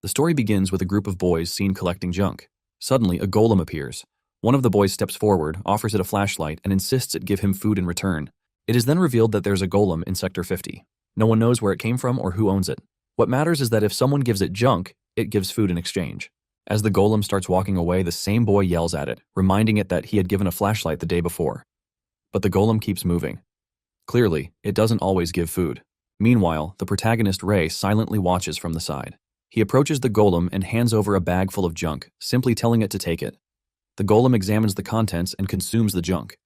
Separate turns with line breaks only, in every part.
The story begins with a group of boys seen collecting junk. Suddenly, a golem appears. One of the boys steps forward, offers it a flashlight, and insists it give him food in return. It is then revealed that there's a golem in Sector 50. No one knows where it came from or who owns it. What matters is that if someone gives it junk, it gives food in exchange. As the golem starts walking away, the same boy yells at it, reminding it that he had given a flashlight the day before. But the golem keeps moving. Clearly, it doesn't always give food. Meanwhile, the protagonist Ray silently watches from the side. He approaches the golem and hands over a bag full of junk, simply telling it to take it. The golem examines the contents and consumes the junk.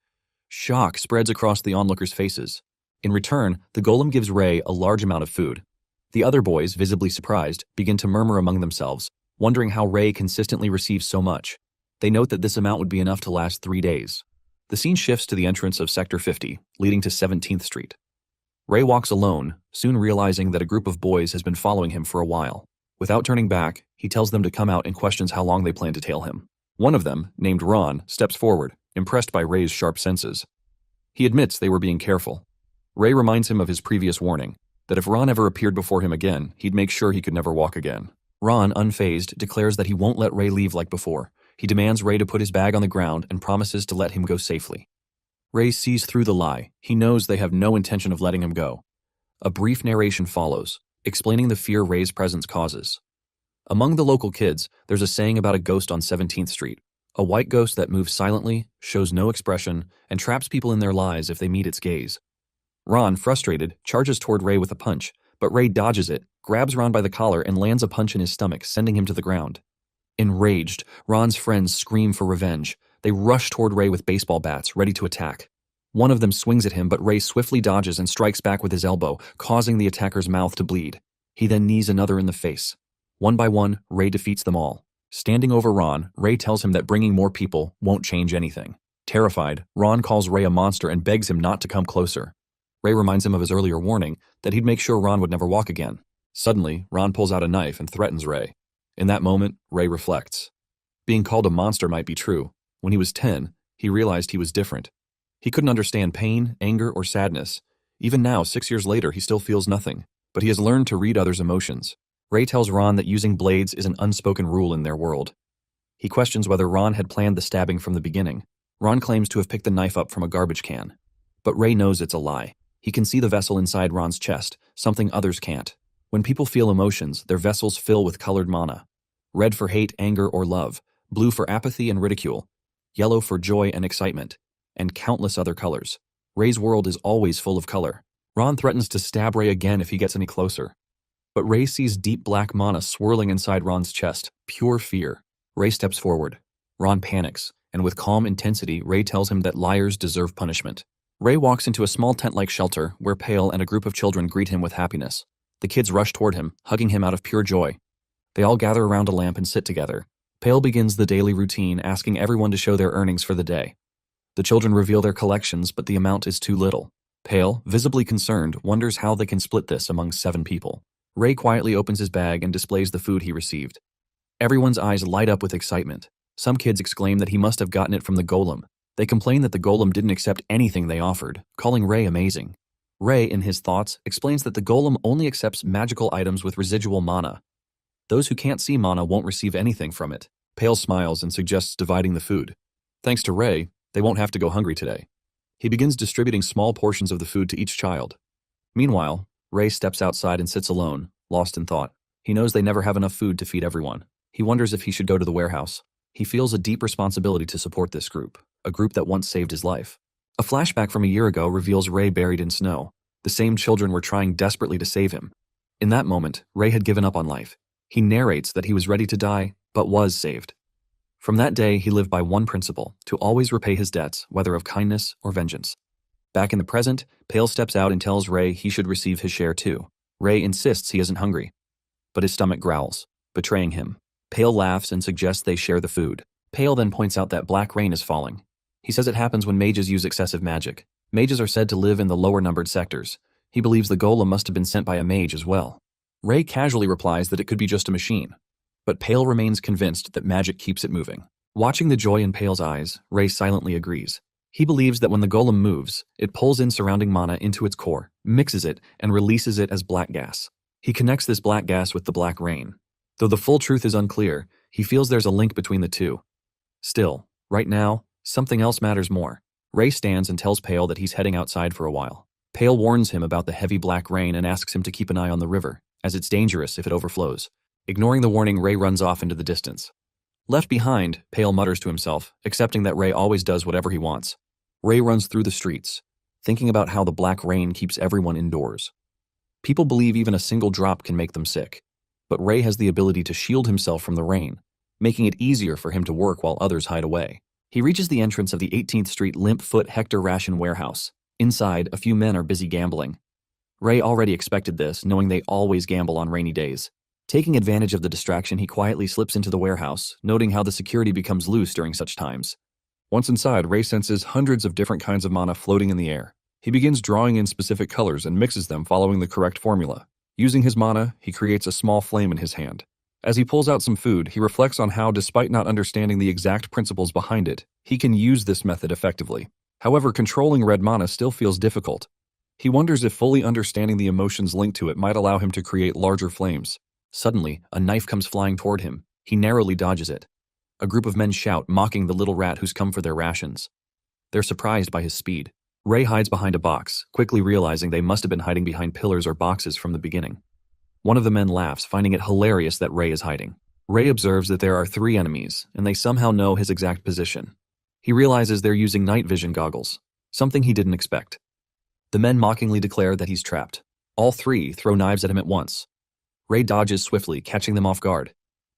Shock spreads across the onlookers' faces. In return, the golem gives Ray a large amount of food. The other boys, visibly surprised, begin to murmur among themselves, wondering how Ray consistently receives so much. They note that this amount would be enough to last 3 days. The scene shifts to the entrance of Sector 50, leading to 17th Street. Ray walks alone, soon realizing that a group of boys has been following him for a while. Without turning back, he tells them to come out and questions how long they plan to tail him. One of them, named Ron, steps forward, impressed by Ray's sharp senses. He admits they were being careful. Ray reminds him of his previous warning, that if Ron ever appeared before him again, he'd make sure he could never walk again. Ron, unfazed, declares that he won't let Ray leave like before. He demands Ray to put his bag on the ground and promises to let him go safely. Ray sees through the lie. He knows they have no intention of letting him go. A brief narration follows, explaining the fear Ray's presence causes. Among the local kids, there's a saying about a ghost on 17th Street. A white ghost that moves silently, shows no expression, and traps people in their lies if they meet its gaze. Ron, frustrated, charges toward Ray with a punch, but Ray dodges it, grabs Ron by the collar, and lands a punch in his stomach, sending him to the ground. Enraged, Ron's friends scream for revenge. They rush toward Ray with baseball bats, ready to attack. One of them swings at him, but Ray swiftly dodges and strikes back with his elbow, causing the attacker's mouth to bleed. He then knees another in the face. One by one, Ray defeats them all. Standing over Ron, Ray tells him that bringing more people won't change anything. Terrified, Ron calls Ray a monster and begs him not to come closer. Ray reminds him of his earlier warning that he'd make sure Ron would never walk again. Suddenly, Ron pulls out a knife and threatens Ray. In that moment, Ray reflects. Being called a monster might be true. When he was 10, he realized he was different. He couldn't understand pain, anger, or sadness. Even now, 6 years later, he still feels nothing. But he has learned to read others' emotions. Ray tells Ron that using blades is an unspoken rule in their world. He questions whether Ron had planned the stabbing from the beginning. Ron claims to have picked the knife up from a garbage can. But Ray knows it's a lie. He can see the vessel inside Ron's chest, something others can't. When people feel emotions, their vessels fill with colored mana. Red for hate, anger, or love. Blue for apathy and ridicule. Yellow for joy and excitement. And countless other colors. Ray's world is always full of color. Ron threatens to stab Ray again if he gets any closer. But Ray sees deep black mana swirling inside Ron's chest, pure fear. Ray steps forward. Ron panics, and with calm intensity, Ray tells him that liars deserve punishment. Ray walks into a small tent-like shelter where Pale and a group of children greet him with happiness. The kids rush toward him, hugging him out of pure joy. They all gather around a lamp and sit together. Pale begins the daily routine, asking everyone to show their earnings for the day. The children reveal their collections, but the amount is too little. Pale, visibly concerned, wonders how they can split this among 7 people. Ray quietly opens his bag and displays the food he received. Everyone's eyes light up with excitement. Some kids exclaim that he must have gotten it from the golem. They complain that the golem didn't accept anything they offered, calling Ray amazing. Ray, in his thoughts, explains that the golem only accepts magical items with residual mana. Those who can't see mana won't receive anything from it. Pale smiles and suggests dividing the food. Thanks to Ray, they won't have to go hungry today. He begins distributing small portions of the food to each child. Meanwhile, Ray steps outside and sits alone, lost in thought. He knows they never have enough food to feed everyone. He wonders if he should go to the warehouse. He feels a deep responsibility to support this group, a group that once saved his life. A flashback from a year ago reveals Ray buried in snow. The same children were trying desperately to save him. In that moment, Ray had given up on life. He narrates that he was ready to die, but was saved. From that day, he lived by one principle, to always repay his debts, whether of kindness or vengeance. Back in the present, Pale steps out and tells Ray he should receive his share too. Ray insists he isn't hungry, but his stomach growls, betraying him. Pale laughs and suggests they share the food. Pale then points out that black rain is falling. He says it happens when mages use excessive magic. Mages are said to live in the lower-numbered sectors. He believes the golem must have been sent by a mage as well. Ray casually replies that it could be just a machine, but Pale remains convinced that magic keeps it moving. Watching the joy in Pale's eyes, Ray silently agrees. He believes that when the golem moves, it pulls in surrounding mana into its core, mixes it, and releases it as black gas. He connects this black gas with the black rain. Though the full truth is unclear, he feels there's a link between the two. Still, right now, something else matters more. Ray stands and tells Pale that he's heading outside for a while. Pale warns him about the heavy black rain and asks him to keep an eye on the river, as it's dangerous if it overflows. Ignoring the warning, Ray runs off into the distance. Left behind, Pale mutters to himself, accepting that Ray always does whatever he wants. Ray runs through the streets, thinking about how the black rain keeps everyone indoors. People believe even a single drop can make them sick, but Ray has the ability to shield himself from the rain, making it easier for him to work while others hide away. He reaches the entrance of the 18th Street Limp Foot Hector Ration Warehouse. Inside, a few men are busy gambling. Ray already expected this, knowing they always gamble on rainy days. Taking advantage of the distraction, he quietly slips into the warehouse, noting how the security becomes loose during such times. Once inside, Ray senses hundreds of different kinds of mana floating in the air. He begins drawing in specific colors and mixes them following the correct formula. Using his mana, he creates a small flame in his hand. As he pulls out some food, he reflects on how, despite not understanding the exact principles behind it, he can use this method effectively. However, controlling red mana still feels difficult. He wonders if fully understanding the emotions linked to it might allow him to create larger flames. Suddenly, a knife comes flying toward him. He narrowly dodges it. A group of men shout, mocking the little rat who's come for their rations. They're surprised by his speed. Ray hides behind a box, quickly realizing they must have been hiding behind pillars or boxes from the beginning. One of the men laughs, finding it hilarious that Ray is hiding. Ray observes that there are 3 enemies, and they somehow know his exact position. He realizes they're using night vision goggles, something he didn't expect. The men mockingly declare that he's trapped. All 3 throw knives at him at once. Ray dodges swiftly, catching them off guard.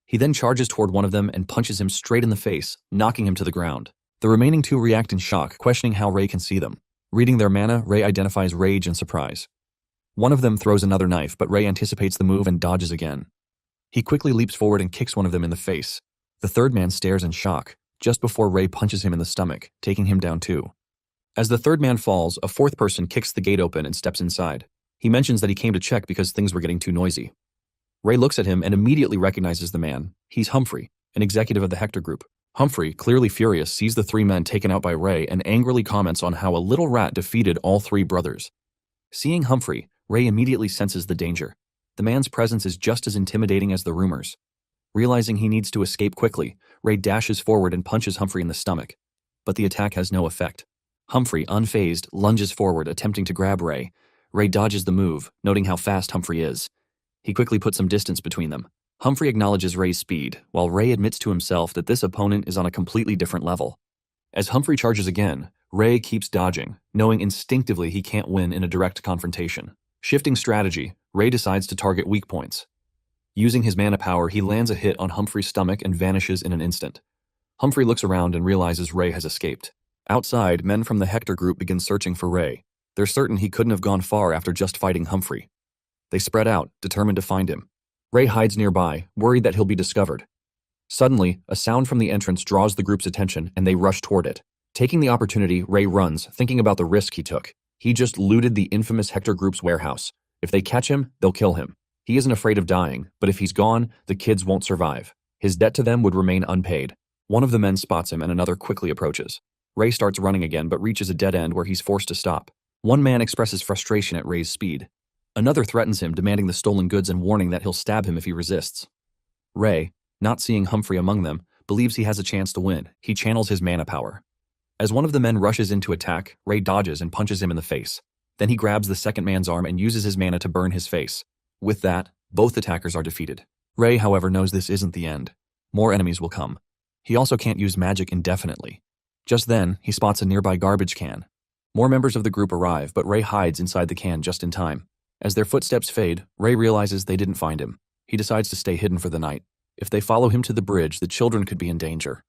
He then charges toward one of them and punches him straight in the face, knocking him to the ground. The remaining 2 react in shock, questioning how Ray can see them. Reading their mana, Ray identifies rage and surprise. One of them throws another knife, but Ray anticipates the move and dodges again. He quickly leaps forward and kicks one of them in the face. The third man stares in shock, just before Ray punches him in the stomach, taking him down too. As the third man falls, a fourth person kicks the gate open and steps inside. He mentions that he came to check because things were getting too noisy. Ray looks at him and immediately recognizes the man. He's Humphrey, an executive of the Hector Group. Humphrey, clearly furious, sees the 3 men taken out by Ray and angrily comments on how a little rat defeated all 3 brothers. Seeing Humphrey, Ray immediately senses the danger. The man's presence is just as intimidating as the rumors. Realizing he needs to escape quickly, Ray dashes forward and punches Humphrey in the stomach. But the attack has no effect. Humphrey, unfazed, lunges forward, attempting to grab Ray. Ray dodges the move, noting how fast Humphrey is. He quickly puts some distance between them. Humphrey acknowledges Ray's speed, while Ray admits to himself that this opponent is on a completely different level. As Humphrey charges again, Ray keeps dodging, knowing instinctively he can't win in a direct confrontation. Shifting strategy, Ray decides to target weak points. Using his mana power, he lands a hit on Humphrey's stomach and vanishes in an instant. Humphrey looks around and realizes Ray has escaped. Outside, men from the Hector Group begin searching for Ray. They're certain he couldn't have gone far after just fighting Humphrey. They spread out, determined to find him. Ray hides nearby, worried that he'll be discovered. Suddenly, a sound from the entrance draws the group's attention, and they rush toward it. Taking the opportunity, Ray runs, thinking about the risk he took. He just looted the infamous Hector Group's warehouse. If they catch him, they'll kill him. He isn't afraid of dying, but if he's gone, the kids won't survive. His debt to them would remain unpaid. One of the men spots him and another quickly approaches. Ray starts running again, but reaches a dead end where he's forced to stop. One man expresses frustration at Ray's speed. Another threatens him, demanding the stolen goods and warning that he'll stab him if he resists. Ray, not seeing Humphrey among them, believes he has a chance to win. He channels his mana power. As one of the men rushes in to attack, Ray dodges and punches him in the face. Then he grabs the second man's arm and uses his mana to burn his face. With that, both attackers are defeated. Ray, however, knows this isn't the end. More enemies will come. He also can't use magic indefinitely. Just then, he spots a nearby garbage can. More members of the group arrive, but Ray hides inside the can just in time. As their footsteps fade, Ray realizes they didn't find him. He decides to stay hidden for the night. If they follow him to the bridge, the children could be in danger.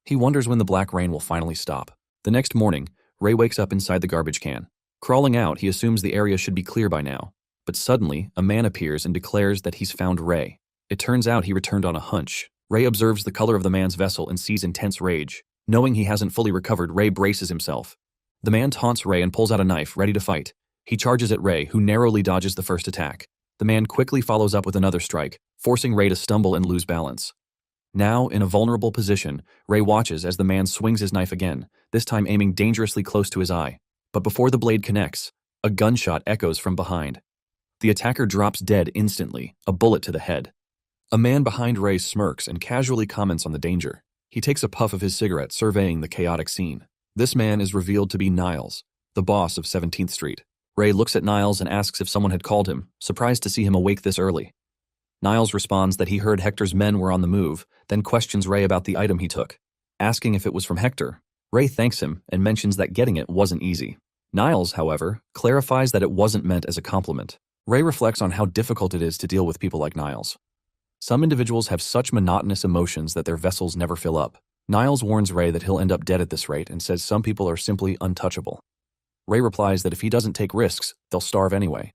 He wonders when the black rain will finally stop. The next morning, Ray wakes up inside the garbage can. Crawling out, he assumes the area should be clear by now. But suddenly, a man appears and declares that he's found Ray. It turns out he returned on a hunch. Ray observes the color of the man's vessel and sees intense rage. Knowing he hasn't fully recovered, Ray braces himself. The man taunts Ray and pulls out a knife, ready to fight. He charges at Ray, who narrowly dodges the first attack. The man quickly follows up with another strike, forcing Ray to stumble and lose balance. Now, in a vulnerable position, Ray watches as the man swings his knife again, this time aiming dangerously close to his eye. But before the blade connects, a gunshot echoes from behind. The attacker drops dead instantly, a bullet to the head. A man behind Ray smirks and casually comments on the danger. He takes a puff of his cigarette, surveying the chaotic scene. This man is revealed to be Niles, the boss of 17th Street. Ray looks at Niles and asks if someone had called him, surprised to see him awake this early. Niles responds that he heard Hector's men were on the move, then questions Ray about the item he took. Asking if it was from Hector, Ray thanks him and mentions that getting it wasn't easy. Niles, however, clarifies that it wasn't meant as a compliment. Ray reflects on how difficult it is to deal with people like Niles. Some individuals have such monotonous emotions that their vessels never fill up. Niles warns Ray that he'll end up dead at this rate and says some people are simply untouchable. Ray replies that if he doesn't take risks, they'll starve anyway.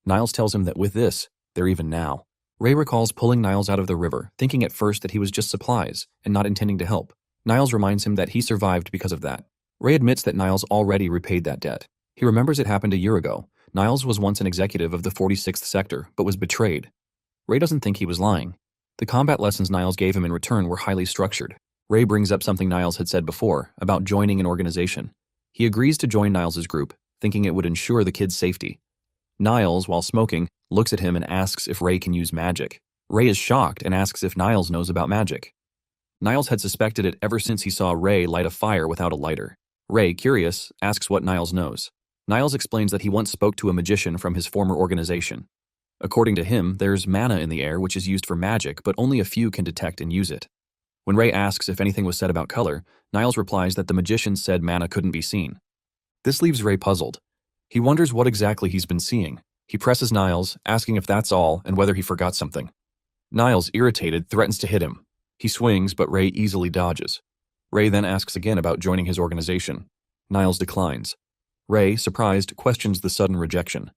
Niles tells him that with this, they're even now. Ray recalls pulling Niles out of the river, thinking at first that he was just supplies and not intending to help. Niles reminds him that he survived because of that. Ray admits that Niles already repaid that debt. He remembers it happened a year ago. Niles was once an executive of the 46th sector, but was betrayed. Ray doesn't think he was lying. The combat lessons Niles gave him in return were highly structured. Ray brings up something Niles had said before, about joining an organization. He agrees to join Niles' group, thinking it would ensure the kid's safety. Niles, while smoking, looks at him and asks if Ray can use magic. Ray is shocked and asks if Niles knows about magic. Niles had suspected it ever since he saw Ray light a fire without a lighter. Ray, curious, asks what Niles knows. Niles explains that he once spoke to a magician from his former organization. According to him, there's mana in the air which is used for magic, but only a few can detect and use it. When Ray asks if anything was said about color, Niles replies that the magician said mana couldn't be seen. This leaves Ray puzzled. He wonders what exactly he's been seeing. He presses Niles, asking if that's all and whether he forgot something. Niles, irritated, threatens to hit him. He swings, but Ray easily dodges. Ray then asks again about joining his organization. Niles declines. Ray, surprised, questions the sudden rejection.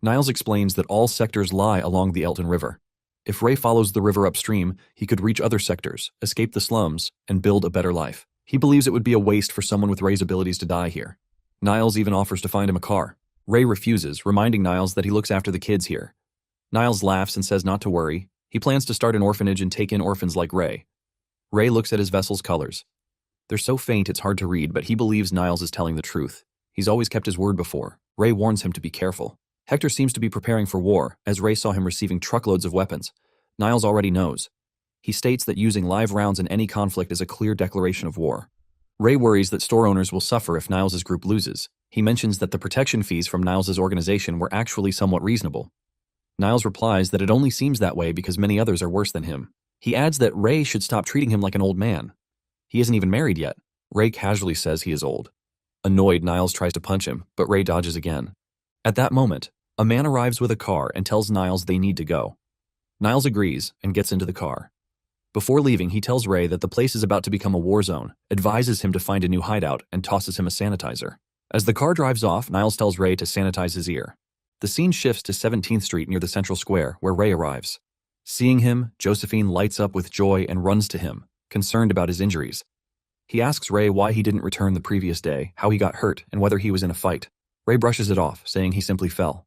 Niles explains that all sectors lie along the Elton River. If Ray follows the river upstream, he could reach other sectors, escape the slums, and build a better life. He believes it would be a waste for someone with Ray's abilities to die here. Niles even offers to find him a car. Ray refuses, reminding Niles that he looks after the kids here. Niles laughs and says not to worry. He plans to start an orphanage and take in orphans like Ray. Ray looks at his vessel's colors. They're so faint it's hard to read, but he believes Niles is telling the truth. He's always kept his word before. Ray warns him to be careful. Hector seems to be preparing for war, as Ray saw him receiving truckloads of weapons. Niles already knows. He states that using live rounds in any conflict is a clear declaration of war. Ray worries that store owners will suffer if Niles' group loses. He mentions that the protection fees from Niles' organization were actually somewhat reasonable. Niles replies that it only seems that way because many others are worse than him. He adds that Ray should stop treating him like an old man. He isn't even married yet. Ray casually says he is old. Annoyed, Niles tries to punch him, but Ray dodges again. At that moment, a man arrives with a car and tells Niles they need to go. Niles agrees and gets into the car. Before leaving, he tells Ray that the place is about to become a war zone, advises him to find a new hideout, and tosses him a sanitizer. As the car drives off, Niles tells Ray to sanitize his ear. The scene shifts to 17th Street near the central square, where Ray arrives. Seeing him, Josephine lights up with joy and runs to him, concerned about his injuries. He asks Ray why he didn't return the previous day, how he got hurt, and whether he was in a fight. Ray brushes it off, saying he simply fell.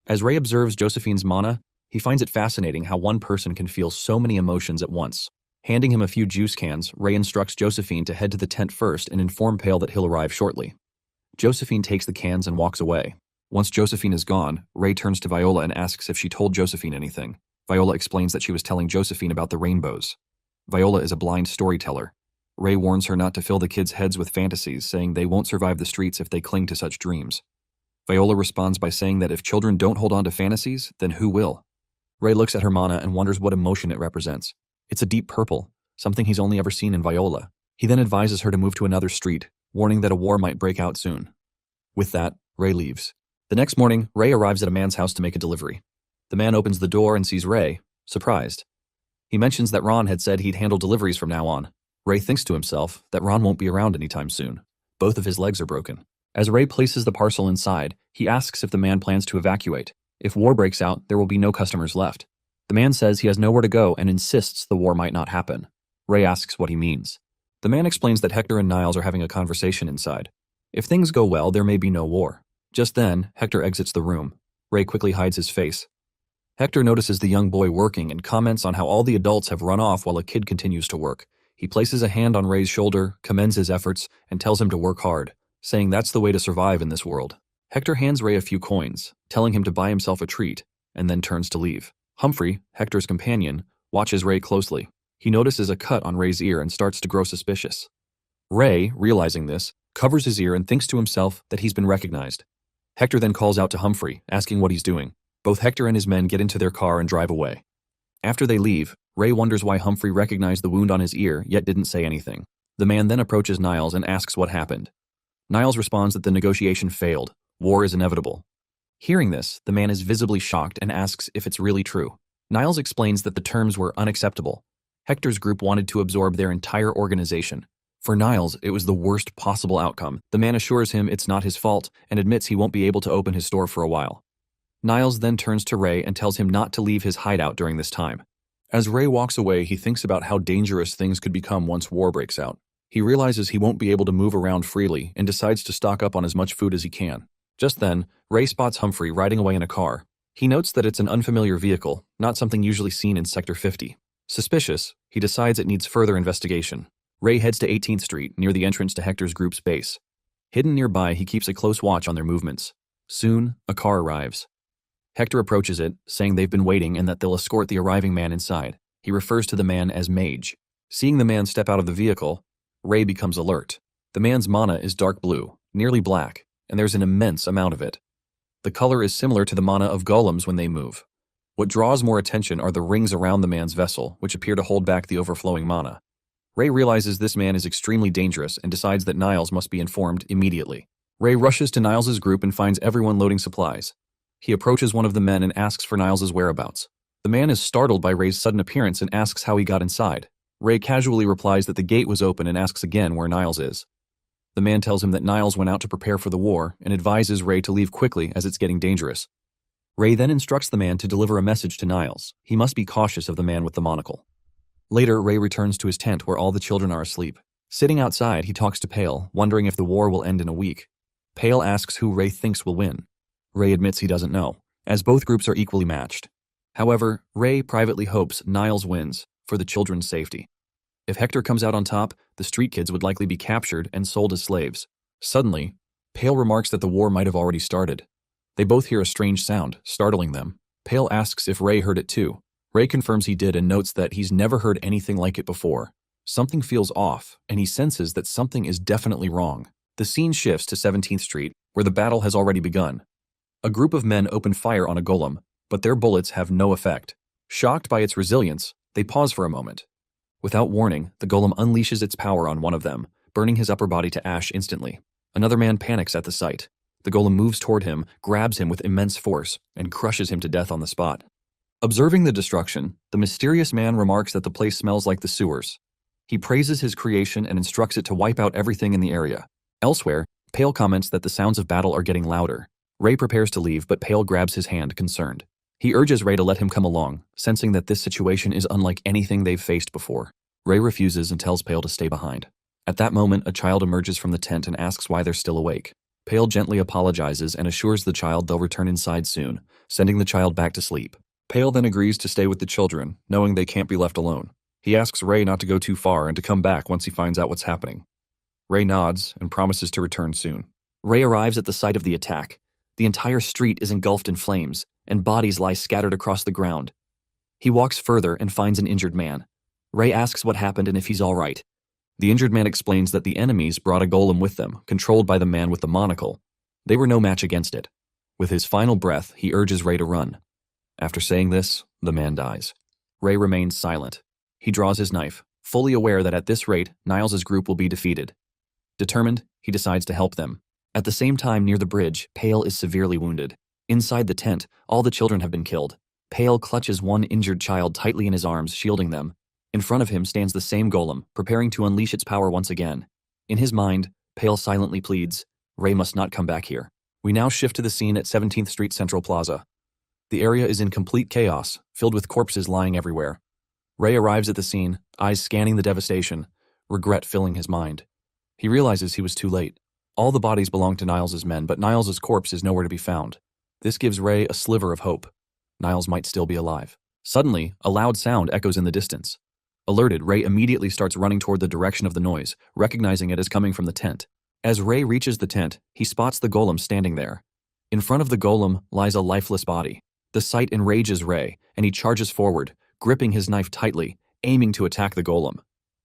As Ray observes Josephine's mana, he finds it fascinating how one person can feel so many emotions at once. Handing him a few juice cans, Ray instructs Josephine to head to the tent first and inform Pale that he'll arrive shortly. Josephine takes the cans and walks away. Once Josephine is gone, Ray turns to Viola and asks if she told Josephine anything. Viola explains that she was telling Josephine about the rainbows. Viola is a blind storyteller. Ray warns her not to fill the kids' heads with fantasies, saying they won't survive the streets if they cling to such dreams. Viola responds by saying that if children don't hold on to fantasies, then who will? Ray looks at her mana and wonders what emotion it represents. It's a deep purple, something he's only ever seen in Viola. He then advises her to move to another street, warning that a war might break out soon. With that, Ray leaves. The next morning, Ray arrives at a man's house to make a delivery. The man opens the door and sees Ray, surprised. He mentions that Ron had said he'd handle deliveries from now on. Ray thinks to himself that Ron won't be around anytime soon. Both of his legs are broken. As Ray places the parcel inside, he asks if the man plans to evacuate. If war breaks out, there will be no customers left. The man says he has nowhere to go and insists the war might not happen. Ray asks what he means. The man explains that Hector and Niles are having a conversation inside. If things go well, there may be no war. Just then, Hector exits the room. Ray quickly hides his face. Hector notices the young boy working and comments on how all the adults have run off while a kid continues to work. He places a hand on Ray's shoulder, commends his efforts, and tells him to work hard, saying that's the way to survive in this world. Hector hands Ray a few coins, telling him to buy himself a treat, and then turns to leave. Humphrey, Hector's companion, watches Ray closely. He notices a cut on Ray's ear and starts to grow suspicious. Ray, realizing this, covers his ear and thinks to himself that he's been recognized. Hector then calls out to Humphrey, asking what he's doing. Both Hector and his men get into their car and drive away. After they leave, Ray wonders why Humphrey recognized the wound on his ear yet didn't say anything. The man then approaches Niles and asks what happened. Niles responds that the negotiation failed. War is inevitable. Hearing this, the man is visibly shocked and asks if it's really true. Niles explains that the terms were unacceptable. Hector's group wanted to absorb their entire organization. For Niles, it was the worst possible outcome. The man assures him it's not his fault and admits he won't be able to open his store for a while. Niles then turns to Ray and tells him not to leave his hideout during this time. As Ray walks away, he thinks about how dangerous things could become once war breaks out. He realizes he won't be able to move around freely and decides to stock up on as much food as he can. Just then, Ray spots Humphrey riding away in a car. He notes that it's an unfamiliar vehicle, not something usually seen in Sector 50. Suspicious, he decides it needs further investigation. Ray heads to 18th Street, near the entrance to Hector's group's base. Hidden nearby, he keeps a close watch on their movements. Soon, a car arrives. Hector approaches it, saying they've been waiting and that they'll escort the arriving man inside. He refers to the man as Mage. Seeing the man step out of the vehicle, Ray becomes alert. The man's mana is dark blue, nearly black, and there's an immense amount of it. The color is similar to the mana of golems when they move. What draws more attention are the rings around the man's vessel, which appear to hold back the overflowing mana. Ray realizes this man is extremely dangerous and decides that Niles must be informed immediately. Ray rushes to Niles' group and finds everyone loading supplies. He approaches one of the men and asks for Niles' whereabouts. The man is startled by Ray's sudden appearance and asks how he got inside. Ray casually replies that the gate was open and asks again where Niles is. The man tells him that Niles went out to prepare for the war and advises Ray to leave quickly as it's getting dangerous. Ray then instructs the man to deliver a message to Niles. He must be cautious of the man with the monocle. Later, Ray returns to his tent where all the children are asleep. Sitting outside, he talks to Pale, wondering if the war will end in a week. Pale asks who Ray thinks will win. Ray admits he doesn't know, as both groups are equally matched. However, Ray privately hopes Niles wins, for the children's safety. If Hector comes out on top, the street kids would likely be captured and sold as slaves. Suddenly, Pale remarks that the war might have already started. They both hear a strange sound, startling them. Pale asks if Ray heard it too. Ray confirms he did and notes that he's never heard anything like it before. Something feels off, and he senses that something is definitely wrong. The scene shifts to 17th Street, where the battle has already begun. A group of men open fire on a golem, but their bullets have no effect. Shocked by its resilience, they pause for a moment. Without warning, the golem unleashes its power on one of them, burning his upper body to ash instantly. Another man panics at the sight. The golem moves toward him, grabs him with immense force, and crushes him to death on the spot. Observing the destruction, the mysterious man remarks that the place smells like the sewers. He praises his creation and instructs it to wipe out everything in the area. Elsewhere, Pale comments that the sounds of battle are getting louder. Ray prepares to leave, but Pale grabs his hand, concerned. He urges Ray to let him come along, sensing that this situation is unlike anything they've faced before. Ray refuses and tells Pale to stay behind. At that moment, a child emerges from the tent and asks why they're still awake. Pale gently apologizes and assures the child they'll return inside soon, sending the child back to sleep. Pale then agrees to stay with the children, knowing they can't be left alone. He asks Ray not to go too far and to come back once he finds out what's happening. Ray nods and promises to return soon. Ray arrives at the site of the attack. The entire street is engulfed in flames, and bodies lie scattered across the ground. He walks further and finds an injured man. Ray asks what happened and if he's all right. The injured man explains that the enemies brought a golem with them, controlled by the man with the monocle. They were no match against it. With his final breath, he urges Ray to run. After saying this, the man dies. Ray remains silent. He draws his knife, fully aware that at this rate, Niles' group will be defeated. Determined, he decides to help them. At the same time, near the bridge, Pale is severely wounded. Inside the tent, all the children have been killed. Pale clutches one injured child tightly in his arms, shielding them. In front of him stands the same golem, preparing to unleash its power once again. In his mind, Pale silently pleads, Ray must not come back here. We now shift to the scene at 17th Street Central Plaza. The area is in complete chaos, filled with corpses lying everywhere. Ray arrives at the scene, eyes scanning the devastation, regret filling his mind. He realizes he was too late. All the bodies belong to Niles' men, but Niles' corpse is nowhere to be found. This gives Ray a sliver of hope. Niles might still be alive. Suddenly, a loud sound echoes in the distance. Alerted, Ray immediately starts running toward the direction of the noise, recognizing it as coming from the tent. As Ray reaches the tent, he spots the golem standing there. In front of the golem lies a lifeless body. The sight enrages Ray, and he charges forward, gripping his knife tightly, aiming to attack the golem.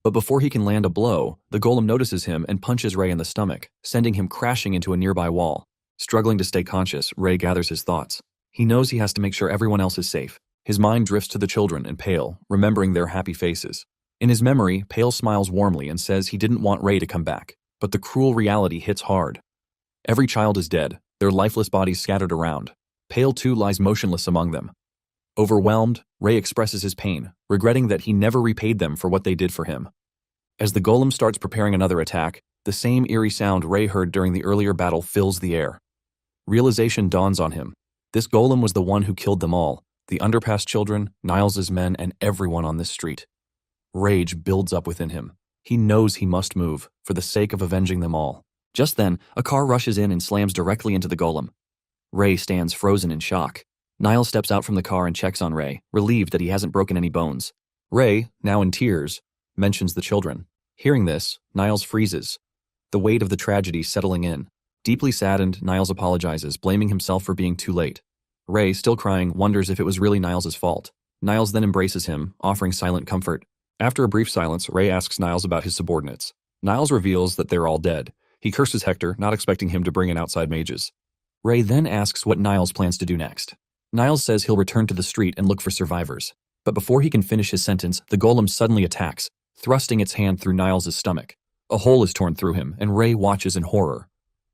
But before he can land a blow, the golem notices him and punches Ray in the stomach, sending him crashing into a nearby wall. Struggling to stay conscious, Ray gathers his thoughts. He knows he has to make sure everyone else is safe. His mind drifts to the children and Pale, remembering their happy faces. In his memory, Pale smiles warmly and says he didn't want Ray to come back, but the cruel reality hits hard. Every child is dead, their lifeless bodies scattered around. Pale too lies motionless among them. Overwhelmed, Ray expresses his pain, regretting that he never repaid them for what they did for him. As the golem starts preparing another attack, the same eerie sound Ray heard during the earlier battle fills the air. Realization dawns on him. This golem was the one who killed them all, the underpass children, Niles's men, and everyone on this street. Rage builds up within him. He knows he must move, for the sake of avenging them all. Just then, a car rushes in and slams directly into the golem. Ray stands frozen in shock. Niles steps out from the car and checks on Ray, relieved that he hasn't broken any bones. Ray, now in tears, mentions the children. Hearing this, Niles freezes, the weight of the tragedy settling in. Deeply saddened, Niles apologizes, blaming himself for being too late. Ray, still crying, wonders if it was really Niles' fault. Niles then embraces him, offering silent comfort. After a brief silence, Ray asks Niles about his subordinates. Niles reveals that they're all dead. He curses Hector, not expecting him to bring in outside mages. Ray then asks what Niles plans to do next. Niles says he'll return to the street and look for survivors. But before he can finish his sentence, the golem suddenly attacks, thrusting its hand through Niles' stomach. A hole is torn through him, and Ray watches in horror.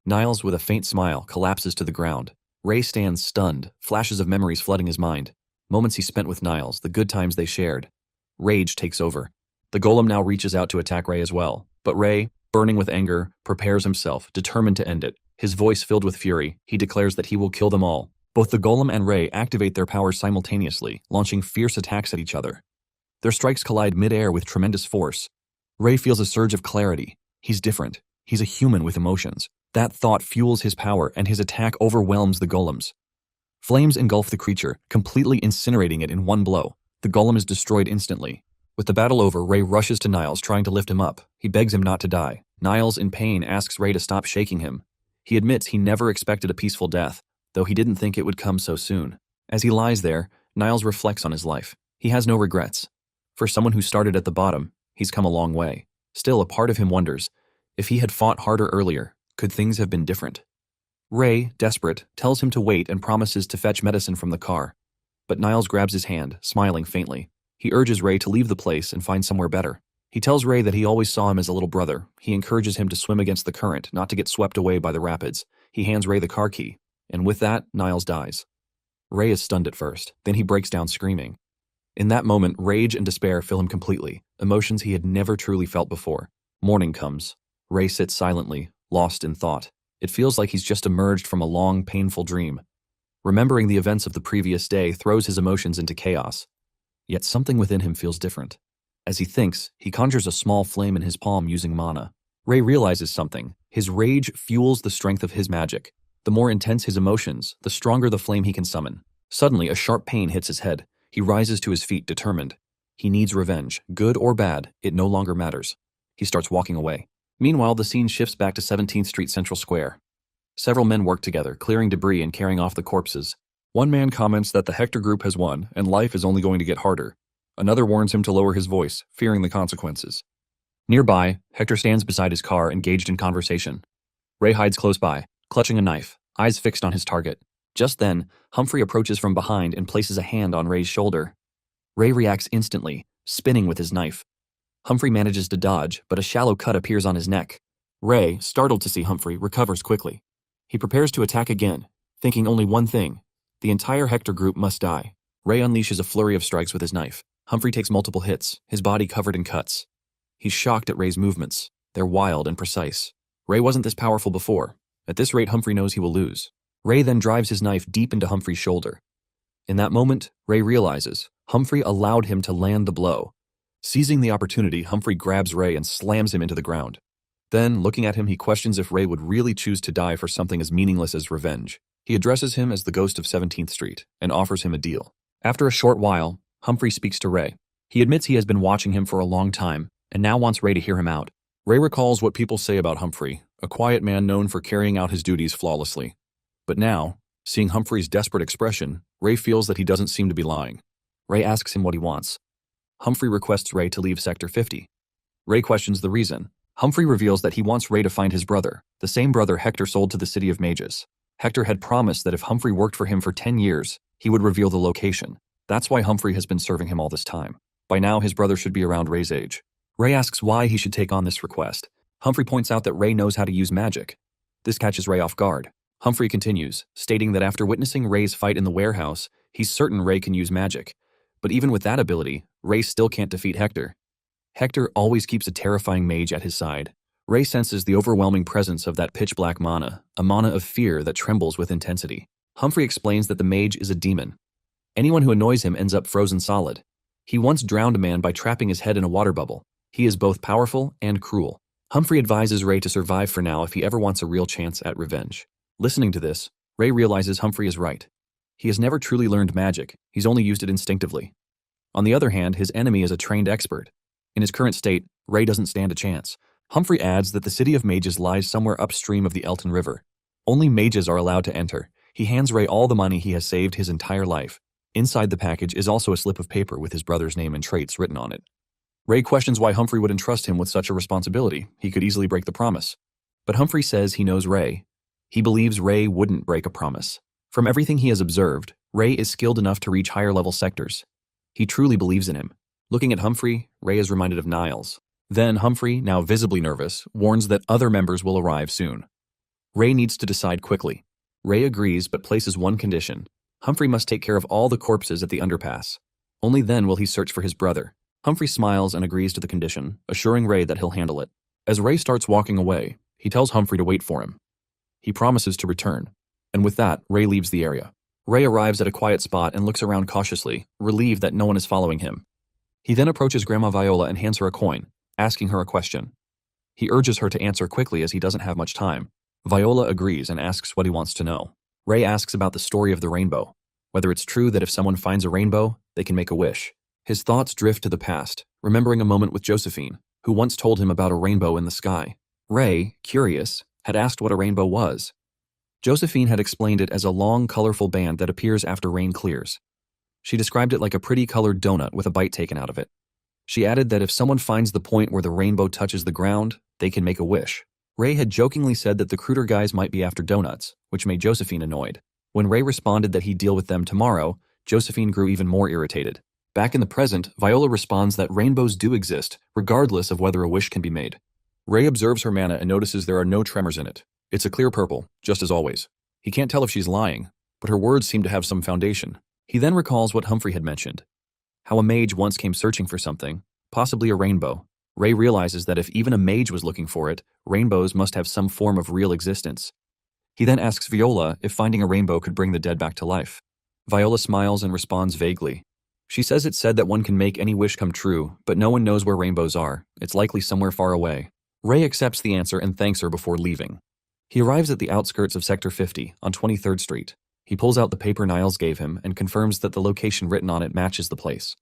Niles, with a faint smile, collapses to the ground. Ray stands stunned, flashes of memories flooding his mind. Moments he spent with Niles, the good times they shared. Rage takes over. The golem now reaches out to attack Ray as well. But Ray, burning with anger, prepares himself, determined to end it. His voice filled with fury, he declares that he will kill them all. Both the golem and Ray activate their powers simultaneously, launching fierce attacks at each other. Their strikes collide mid-air with tremendous force. Ray feels a surge of clarity. He's different. He's a human with emotions. That thought fuels his power, and his attack overwhelms the golems. Flames engulf the creature, completely incinerating it in one blow. The golem is destroyed instantly. With the battle over, Ray rushes to Niles, trying to lift him up. He begs him not to die. Niles, in pain, asks Ray to stop shaking him. He admits he never expected a peaceful death, though he didn't think it would come so soon. As he lies there, Niles reflects on his life. He has no regrets. For someone who started at the bottom, he's come a long way. Still, a part of him wonders, if he had fought harder earlier, could things have been different? Ray, desperate, tells him to wait and promises to fetch medicine from the car. But Niles grabs his hand, smiling faintly. He urges Ray to leave the place and find somewhere better. He tells Ray that he always saw him as a little brother. He encourages him to swim against the current, not to get swept away by the rapids. He hands Ray the car key, and with that, Niles dies. Ray is stunned at first, then he breaks down screaming. In that moment, rage and despair fill him completely, emotions he had never truly felt before. Morning comes. Ray sits silently, lost in thought. It feels like he's just emerged from a long, painful dream. Remembering the events of the previous day throws his emotions into chaos. Yet something within him feels different. As he thinks, he conjures a small flame in his palm using mana. Ray realizes something. His rage fuels the strength of his magic. The more intense his emotions, the stronger the flame he can summon. Suddenly, a sharp pain hits his head. He rises to his feet, determined. He needs revenge. Good or bad, it no longer matters. He starts walking away. Meanwhile, the scene shifts back to 17th Street Central Square. Several men work together, clearing debris and carrying off the corpses. One man comments that the Hector group has won, and life is only going to get harder. Another warns him to lower his voice, fearing the consequences. Nearby, Hector stands beside his car, engaged in conversation. Ray hides close by, clutching a knife, eyes fixed on his target. Just then, Humphrey approaches from behind and places a hand on Ray's shoulder. Ray reacts instantly, spinning with his knife. Humphrey manages to dodge, but a shallow cut appears on his neck. Ray, startled to see Humphrey, recovers quickly. He prepares to attack again, thinking only one thing. The entire Hector group must die. Ray unleashes a flurry of strikes with his knife. Humphrey takes multiple hits, his body covered in cuts. He's shocked at Ray's movements. They're wild and precise. Ray wasn't this powerful before. At this rate, Humphrey knows he will lose. Ray then drives his knife deep into Humphrey's shoulder. In that moment, Ray realizes Humphrey allowed him to land the blow. Seizing the opportunity, Humphrey grabs Ray and slams him into the ground. Then, looking at him, he questions if Ray would really choose to die for something as meaningless as revenge. He addresses him as the ghost of 17th Street and offers him a deal. After a short while, Humphrey speaks to Ray. He admits he has been watching him for a long time and now wants Ray to hear him out. Ray recalls what people say about Humphrey, a quiet man known for carrying out his duties flawlessly. But now, seeing Humphrey's desperate expression, Ray feels that he doesn't seem to be lying. Ray asks him what he wants. Humphrey requests Ray to leave Sector 50. Ray questions the reason. Humphrey reveals that he wants Ray to find his brother, the same brother Hector sold to the city of Mages. Hector had promised that if Humphrey worked for him for 10 years, he would reveal the location. That's why Humphrey has been serving him all this time. By now, his brother should be around Ray's age. Ray asks why he should take on this request. Humphrey points out that Ray knows how to use magic. This catches Ray off guard. Humphrey continues, stating that after witnessing Ray's fight in the warehouse, he's certain Ray can use magic. But even with that ability, Ray still can't defeat Hector. Hector always keeps a terrifying mage at his side. Ray senses the overwhelming presence of that pitch-black mana, a mana of fear that trembles with intensity. Humphrey explains that the mage is a demon. Anyone who annoys him ends up frozen solid. He once drowned a man by trapping his head in a water bubble. He is both powerful and cruel. Humphrey advises Ray to survive for now if he ever wants a real chance at revenge. Listening to this, Ray realizes Humphrey is right. He has never truly learned magic, he's only used it instinctively. On the other hand, his enemy is a trained expert. In his current state, Ray doesn't stand a chance. Humphrey adds that the city of Mages lies somewhere upstream of the Elton River. Only mages are allowed to enter. He hands Ray all the money he has saved his entire life. Inside the package is also a slip of paper with his brother's name and traits written on it. Ray questions why Humphrey would entrust him with such a responsibility. He could easily break the promise. But Humphrey says he knows Ray. He believes Ray wouldn't break a promise. From everything he has observed, Ray is skilled enough to reach higher-level sectors. He truly believes in him. Looking at Humphrey, Ray is reminded of Niles. Then Humphrey, now visibly nervous, warns that other members will arrive soon. Ray needs to decide quickly. Ray agrees but places one condition. Humphrey must take care of all the corpses at the underpass. Only then will he search for his brother. Humphrey smiles and agrees to the condition, assuring Ray that he'll handle it. As Ray starts walking away, he tells Humphrey to wait for him. He promises to return. And with that, Ray leaves the area. Ray arrives at a quiet spot and looks around cautiously, relieved that no one is following him. He then approaches Grandma Viola and hands her a coin, asking her a question. He urges her to answer quickly as he doesn't have much time. Viola agrees and asks what he wants to know. Ray asks about the story of the rainbow, whether it's true that if someone finds a rainbow, they can make a wish. His thoughts drift to the past, remembering a moment with Josephine, who once told him about a rainbow in the sky. Ray, curious, had asked what a rainbow was. Josephine had explained it as a long, colorful band that appears after rain clears. She described it like a pretty colored donut with a bite taken out of it. She added that if someone finds the point where the rainbow touches the ground, they can make a wish. Ray had jokingly said that the Cruder guys might be after donuts, which made Josephine annoyed. When Ray responded that he'd deal with them tomorrow, Josephine grew even more irritated. Back in the present, Viola responds that rainbows do exist, regardless of whether a wish can be made. Ray observes her mana and notices there are no tremors in it. It's a clear purple, just as always. He can't tell if she's lying, but her words seem to have some foundation. He then recalls what Humphrey had mentioned. How a mage once came searching for something, possibly a rainbow. Ray realizes that if even a mage was looking for it, rainbows must have some form of real existence. He then asks Viola if finding a rainbow could bring the dead back to life. Viola smiles and responds vaguely. She says it's said that one can make any wish come true, but no one knows where rainbows are. It's likely somewhere far away. Ray accepts the answer and thanks her before leaving. He arrives at the outskirts of Sector 50 on 23rd Street. He pulls out the paper Niles gave him and confirms that the location written on it matches the place.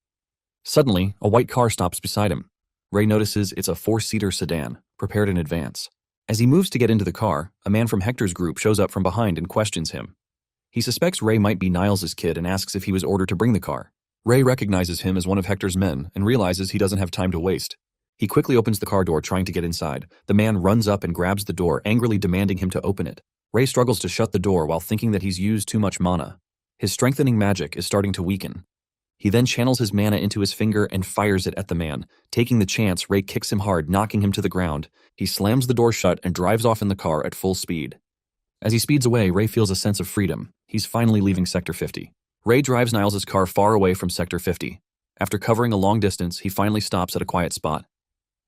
Suddenly, a white car stops beside him. Ray notices it's a 4-seater sedan, prepared in advance. As he moves to get into the car, a man from Hector's group shows up from behind and questions him. He suspects Ray might be Niles' kid and asks if he was ordered to bring the car. Ray recognizes him as one of Hector's men and realizes he doesn't have time to waste. He quickly opens the car door trying to get inside. The man runs up and grabs the door, angrily demanding him to open it. Ray struggles to shut the door while thinking that he's used too much mana. His strengthening magic is starting to weaken. He then channels his mana into his finger and fires it at the man. Taking the chance, Ray kicks him hard, knocking him to the ground. He slams the door shut and drives off in the car at full speed. As he speeds away, Ray feels a sense of freedom. He's finally leaving Sector 50. Ray drives Niles' car far away from Sector 50. After covering a long distance, he finally stops at a quiet spot.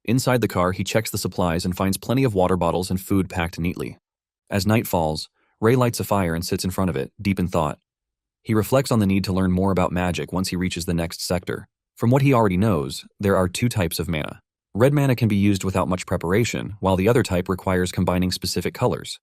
Inside the car, he checks the supplies and finds plenty of water bottles and food packed neatly. As night falls, Ray lights a fire and sits in front of it, deep in thought. He reflects on the need to learn more about magic once he reaches the next sector. From what he already knows, there are 2 types of mana. Red mana can be used without much preparation, while the other type requires combining specific colors.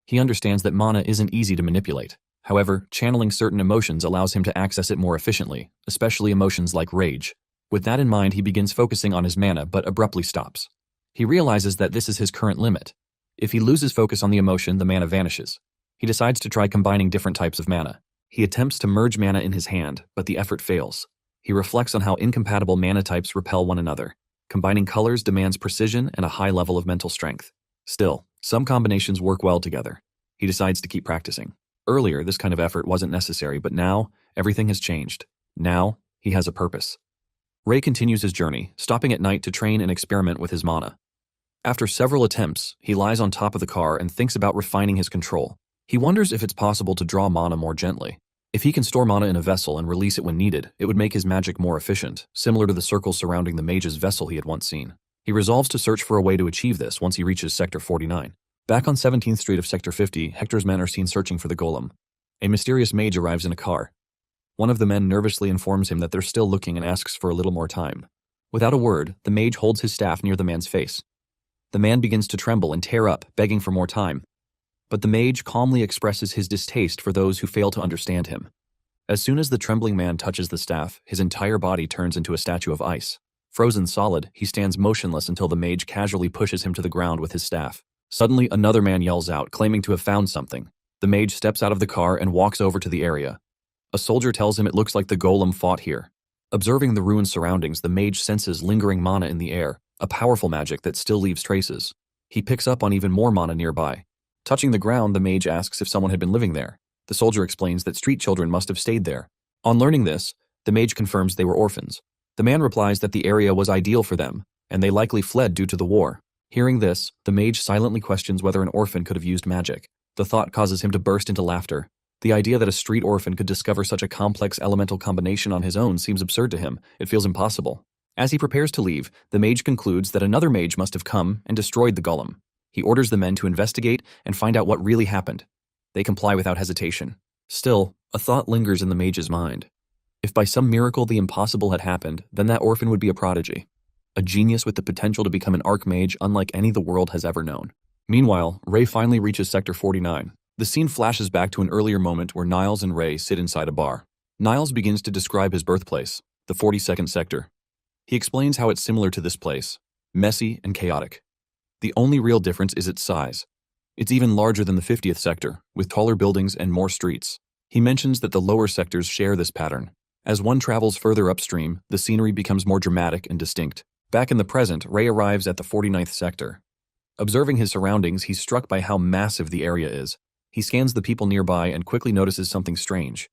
He understands that mana isn't easy to manipulate. However, channeling certain emotions allows him to access it more efficiently, especially emotions like rage. With that in mind, he begins focusing on his mana, but abruptly stops. He realizes that this is his current limit. If he loses focus on the emotion, the mana vanishes. He decides to try combining different types of mana. He attempts to merge mana in his hand, but the effort fails. He reflects on how incompatible mana types repel one another. Combining colors demands precision and a high level of mental strength. Still, some combinations work well together. He decides to keep practicing. Earlier, this kind of effort wasn't necessary, but now, everything has changed. Now, he has a purpose. Ray continues his journey, stopping at night to train and experiment with his mana. After several attempts, he lies on top of the car and thinks about refining his control. He wonders if it's possible to draw mana more gently. If he can store mana in a vessel and release it when needed, it would make his magic more efficient, similar to the circles surrounding the mage's vessel he had once seen. He resolves to search for a way to achieve this once he reaches Sector 49. Back on 17th Street of Sector 50, Hector's men are seen searching for the golem. A mysterious mage arrives in a car. One of the men nervously informs him that they're still looking and asks for a little more time. Without a word, the mage holds his staff near the man's face. The man begins to tremble and tear up, begging for more time. But the mage calmly expresses his distaste for those who fail to understand him. As soon as the trembling man touches the staff, his entire body turns into a statue of ice. Frozen solid, he stands motionless until the mage casually pushes him to the ground with his staff. Suddenly, another man yells out, claiming to have found something. The mage steps out of the car and walks over to the area. A soldier tells him it looks like the golem fought here. Observing the ruined surroundings, the mage senses lingering mana in the air, a powerful magic that still leaves traces. He picks up on even more mana nearby. Touching the ground, the mage asks if someone had been living there. The soldier explains that street children must have stayed there. On learning this, the mage confirms they were orphans. The man replies that the area was ideal for them, and they likely fled due to the war. Hearing this, the mage silently questions whether an orphan could have used magic. The thought causes him to burst into laughter. The idea that a street orphan could discover such a complex elemental combination on his own seems absurd to him. It feels impossible. As he prepares to leave, the mage concludes that another mage must have come and destroyed the golem. He orders the men to investigate and find out what really happened. They comply without hesitation. Still, a thought lingers in the mage's mind. If by some miracle the impossible had happened, then that orphan would be a prodigy. A genius with the potential to become an archmage unlike any the world has ever known. Meanwhile, Ray finally reaches Sector 49. The scene flashes back to an earlier moment where Niles and Ray sit inside a bar. Niles begins to describe his birthplace, the 42nd Sector. He explains how it's similar to this place, messy and chaotic. The only real difference is its size. It's even larger than the 50th Sector, with taller buildings and more streets. He mentions that the lower sectors share this pattern. As one travels further upstream, the scenery becomes more dramatic and distinct. Back in the present, Ray arrives at the 49th Sector. Observing his surroundings, he's struck by how massive the area is. He scans the people nearby and quickly notices something strange.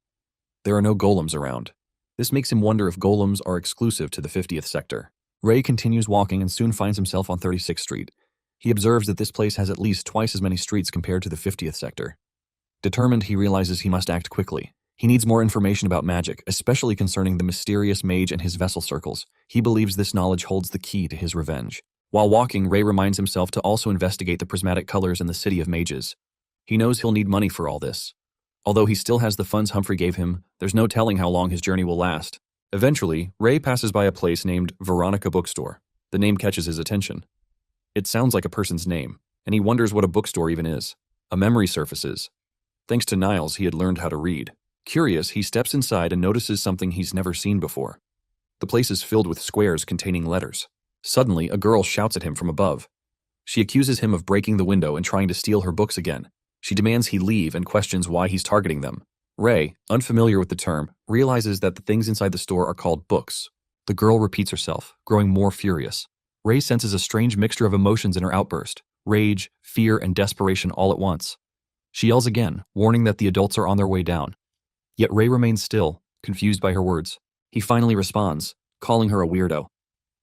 There are no golems around. This makes him wonder if golems are exclusive to the 50th Sector. Ray continues walking and soon finds himself on 36th Street. He observes that this place has at least twice as many streets compared to the 50th Sector. Determined, he realizes he must act quickly. He needs more information about magic, especially concerning the mysterious mage and his vessel circles. He believes this knowledge holds the key to his revenge. While walking, Ray reminds himself to also investigate the prismatic colors in the city of mages. He knows he'll need money for all this. Although he still has the funds Humphrey gave him, there's no telling how long his journey will last. Eventually, Ray passes by a place named Veronica Bookstore. The name catches his attention. It sounds like a person's name, and he wonders what a bookstore even is. A memory surfaces. Thanks to Niles, he had learned how to read. Curious, he steps inside and notices something he's never seen before. The place is filled with squares containing letters. Suddenly, a girl shouts at him from above. She accuses him of breaking the window and trying to steal her books again. She demands he leave and questions why he's targeting them. Ray, unfamiliar with the term, realizes that the things inside the store are called books. The girl repeats herself, growing more furious. Ray senses a strange mixture of emotions in her outburst, rage, fear, and desperation all at once. She yells again, warning that the adults are on their way down. Yet Ray remains still, confused by her words. He finally responds, calling her a weirdo.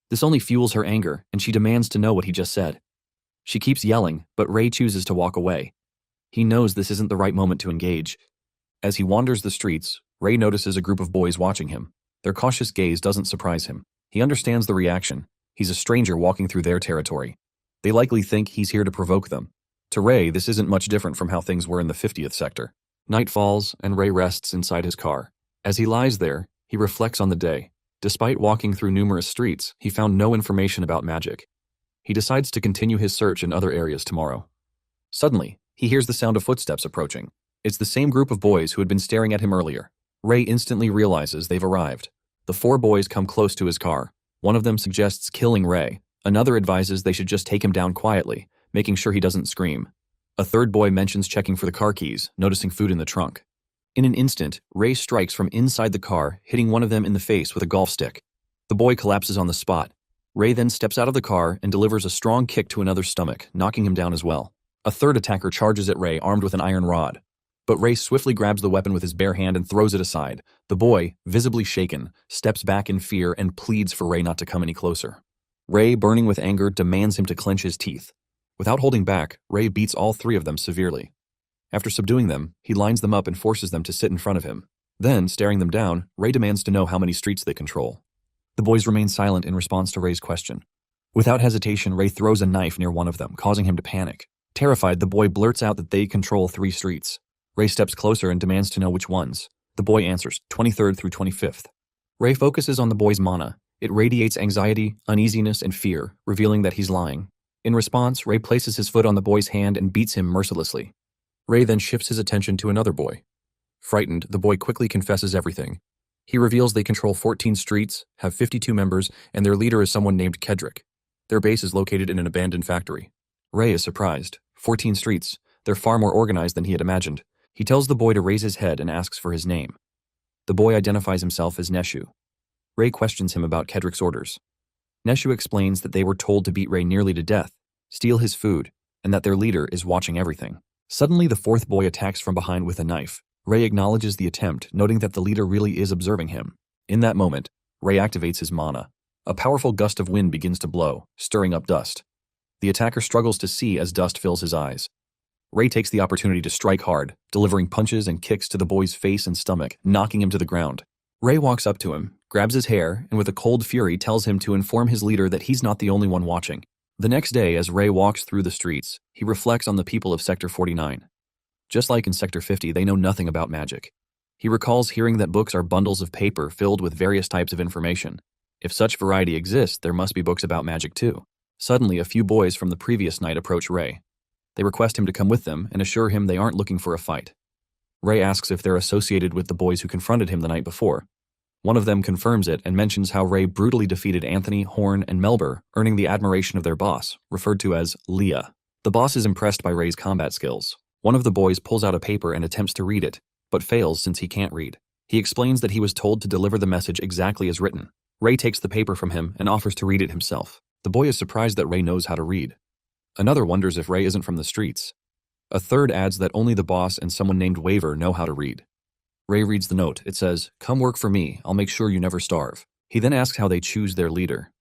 This only fuels her anger, and she demands to know what he just said. She keeps yelling, but Ray chooses to walk away. He knows this isn't the right moment to engage. As he wanders the streets, Ray notices a group of boys watching him. Their cautious gaze doesn't surprise him. He understands the reaction. He's a stranger walking through their territory. They likely think he's here to provoke them. To Ray, this isn't much different from how things were in the 50th Sector. Night falls, and Ray rests inside his car. As he lies there, he reflects on the day. Despite walking through numerous streets, he found no information about magic. He decides to continue his search in other areas tomorrow. Suddenly, he hears the sound of footsteps approaching. It's the same group of boys who had been staring at him earlier. Ray instantly realizes they've arrived. The 4 boys come close to his car. One of them suggests killing Ray. Another advises they should just take him down quietly, making sure he doesn't scream. A third boy mentions checking for the car keys, noticing food in the trunk. In an instant, Ray strikes from inside the car, hitting one of them in the face with a golf stick. The boy collapses on the spot. Ray then steps out of the car and delivers a strong kick to another's stomach, knocking him down as well. A third attacker charges at Ray armed with an iron rod. But Ray swiftly grabs the weapon with his bare hand and throws it aside. The boy, visibly shaken, steps back in fear and pleads for Ray not to come any closer. Ray, burning with anger, demands him to clench his teeth. Without holding back, Ray beats all three of them severely. After subduing them, he lines them up and forces them to sit in front of him. Then, staring them down, Ray demands to know how many streets they control. The boys remain silent in response to Ray's question. Without hesitation, Ray throws a knife near one of them, causing him to panic. Terrified, the boy blurts out that they control 3 streets. Ray steps closer and demands to know which ones. The boy answers, 23rd through 25th. Ray focuses on the boy's mana. It radiates anxiety, uneasiness, and fear, revealing that he's lying. In response, Ray places his foot on the boy's hand and beats him mercilessly. Ray then shifts his attention to another boy. Frightened, the boy quickly confesses everything. He reveals they control 14 streets, have 52 members, and their leader is someone named Kedrick. Their base is located in an abandoned factory. Ray is surprised. 14 streets. They're far more organized than he had imagined. He tells the boy to raise his head and asks for his name. The boy identifies himself as Neshu. Ray questions him about Kedrick's orders. Neshu explains that they were told to beat Ray nearly to death, steal his food, and that their leader is watching everything. Suddenly, the fourth boy attacks from behind with a knife. Ray acknowledges the attempt, noting that the leader really is observing him. In that moment, Ray activates his mana. A powerful gust of wind begins to blow, stirring up dust. The attacker struggles to see as dust fills his eyes. Ray takes the opportunity to strike hard, delivering punches and kicks to the boy's face and stomach, knocking him to the ground. Ray walks up to him, grabs his hair, and with a cold fury tells him to inform his leader that he's not the only one watching. The next day, as Ray walks through the streets, he reflects on the people of Sector 49. Just like in Sector 50, they know nothing about magic. He recalls hearing that books are bundles of paper filled with various types of information. If such variety exists, there must be books about magic too. Suddenly, a few boys from the previous night approach Ray. They request him to come with them and assure him they aren't looking for a fight. Ray asks if they're associated with the boys who confronted him the night before. One of them confirms it and mentions how Ray brutally defeated Anthony, Horn, and Melber, earning the admiration of their boss, referred to as Leah. The boss is impressed by Ray's combat skills. One of the boys pulls out a paper and attempts to read it, but fails since he can't read. He explains that he was told to deliver the message exactly as written. Ray takes the paper from him and offers to read it himself. The boy is surprised that Ray knows how to read. Another wonders if Ray isn't from the streets. A third adds that only the boss and someone named Waver know how to read. Ray reads the note. It says, "Come work for me. I'll make sure you never starve." He then asks how they choose their leader.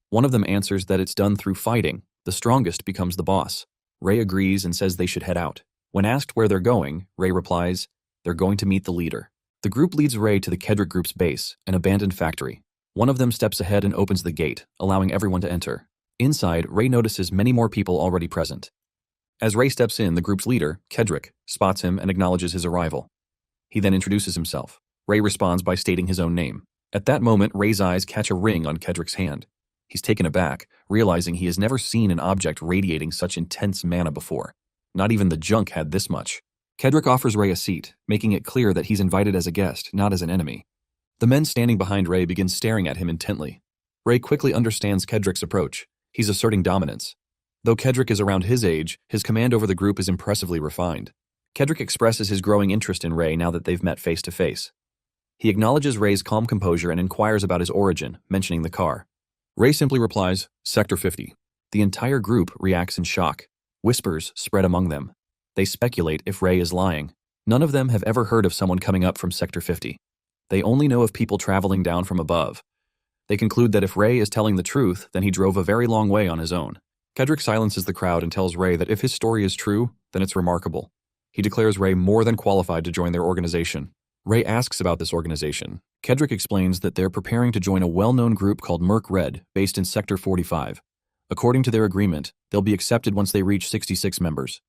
One of them answers that it's done through fighting. The strongest becomes the boss. Ray agrees and says they should head out. When asked where they're going, Ray replies, they're going to meet the leader. The group leads Ray to the Kedrick group's base, an abandoned factory. One of them steps ahead and opens the gate, allowing everyone to enter. Inside, Ray notices many more people already present. As Ray steps in, the group's leader, Kedrick, spots him and acknowledges his arrival. He then introduces himself. Ray responds by stating his own name. At that moment, Ray's eyes catch a ring on Kedrick's hand. He's taken aback, realizing he has never seen an object radiating such intense mana before. Not even the junk had this much. Kedrick offers Ray a seat, making it clear that he's invited as a guest, not as an enemy. The men standing behind Ray begin staring at him intently. Ray quickly understands Kedrick's approach. He's asserting dominance. Though Kedrick is around his age, his command over the group is impressively refined. Kedrick expresses his growing interest in Ray now that they've met face to face. He acknowledges Ray's calm composure and inquires about his origin, mentioning the car. Ray simply replies, "Sector 50. The entire group reacts in shock. Whispers spread among them. They speculate if Ray is lying. None of them have ever heard of someone coming up from Sector 50. They only know of people traveling down from above. They conclude that if Ray is telling the truth, then he drove a very long way on his own." Kedrick silences the crowd and tells Ray that if his story is true, then it's remarkable. He declares Ray more than qualified to join their organization. Ray asks about this organization. Kedrick explains that they're preparing to join a well-known group called Merc Red, based in Sector 45. According to their agreement, they'll be accepted once they reach 66 members.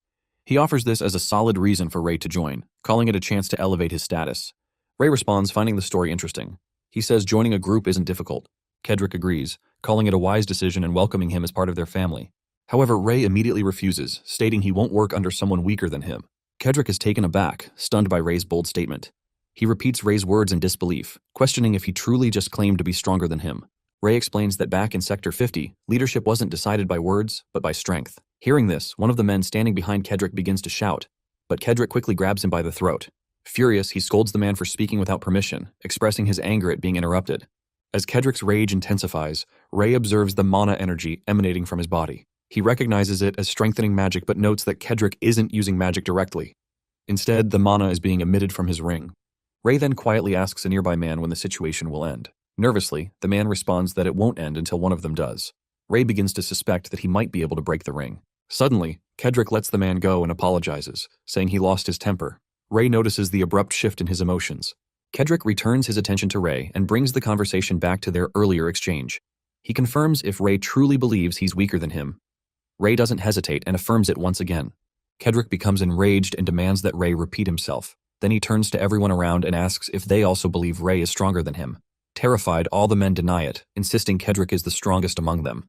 He offers this as a solid reason for Ray to join, calling it a chance to elevate his status. Ray responds, finding the story interesting. He says joining a group isn't difficult. Kedrick agrees, calling it a wise decision and welcoming him as part of their family. However, Ray immediately refuses, stating he won't work under someone weaker than him. Kedrick is taken aback, stunned by Ray's bold statement. He repeats Ray's words in disbelief, questioning if he truly just claimed to be stronger than him. Ray explains that back in Sector 50, leadership wasn't decided by words, but by strength. Hearing this, one of the men standing behind Kedrick begins to shout, but Kedrick quickly grabs him by the throat. Furious, he scolds the man for speaking without permission, expressing his anger at being interrupted. As Kedrick's rage intensifies, Ray observes the mana energy emanating from his body. He recognizes it as strengthening magic but notes that Kedrick isn't using magic directly. Instead, the mana is being emitted from his ring. Ray then quietly asks a nearby man when the situation will end. Nervously, the man responds that it won't end until one of them does. Ray begins to suspect that he might be able to break the ring. Suddenly, Kedrick lets the man go and apologizes, saying he lost his temper. Ray notices the abrupt shift in his emotions. Kedrick returns his attention to Ray and brings the conversation back to their earlier exchange. He confirms if Ray truly believes he's weaker than him. Ray doesn't hesitate and affirms it once again. Kedrick becomes enraged and demands that Ray repeat himself. Then he turns to everyone around and asks if they also believe Ray is stronger than him. Terrified, all the men deny it, insisting Kedrick is the strongest among them.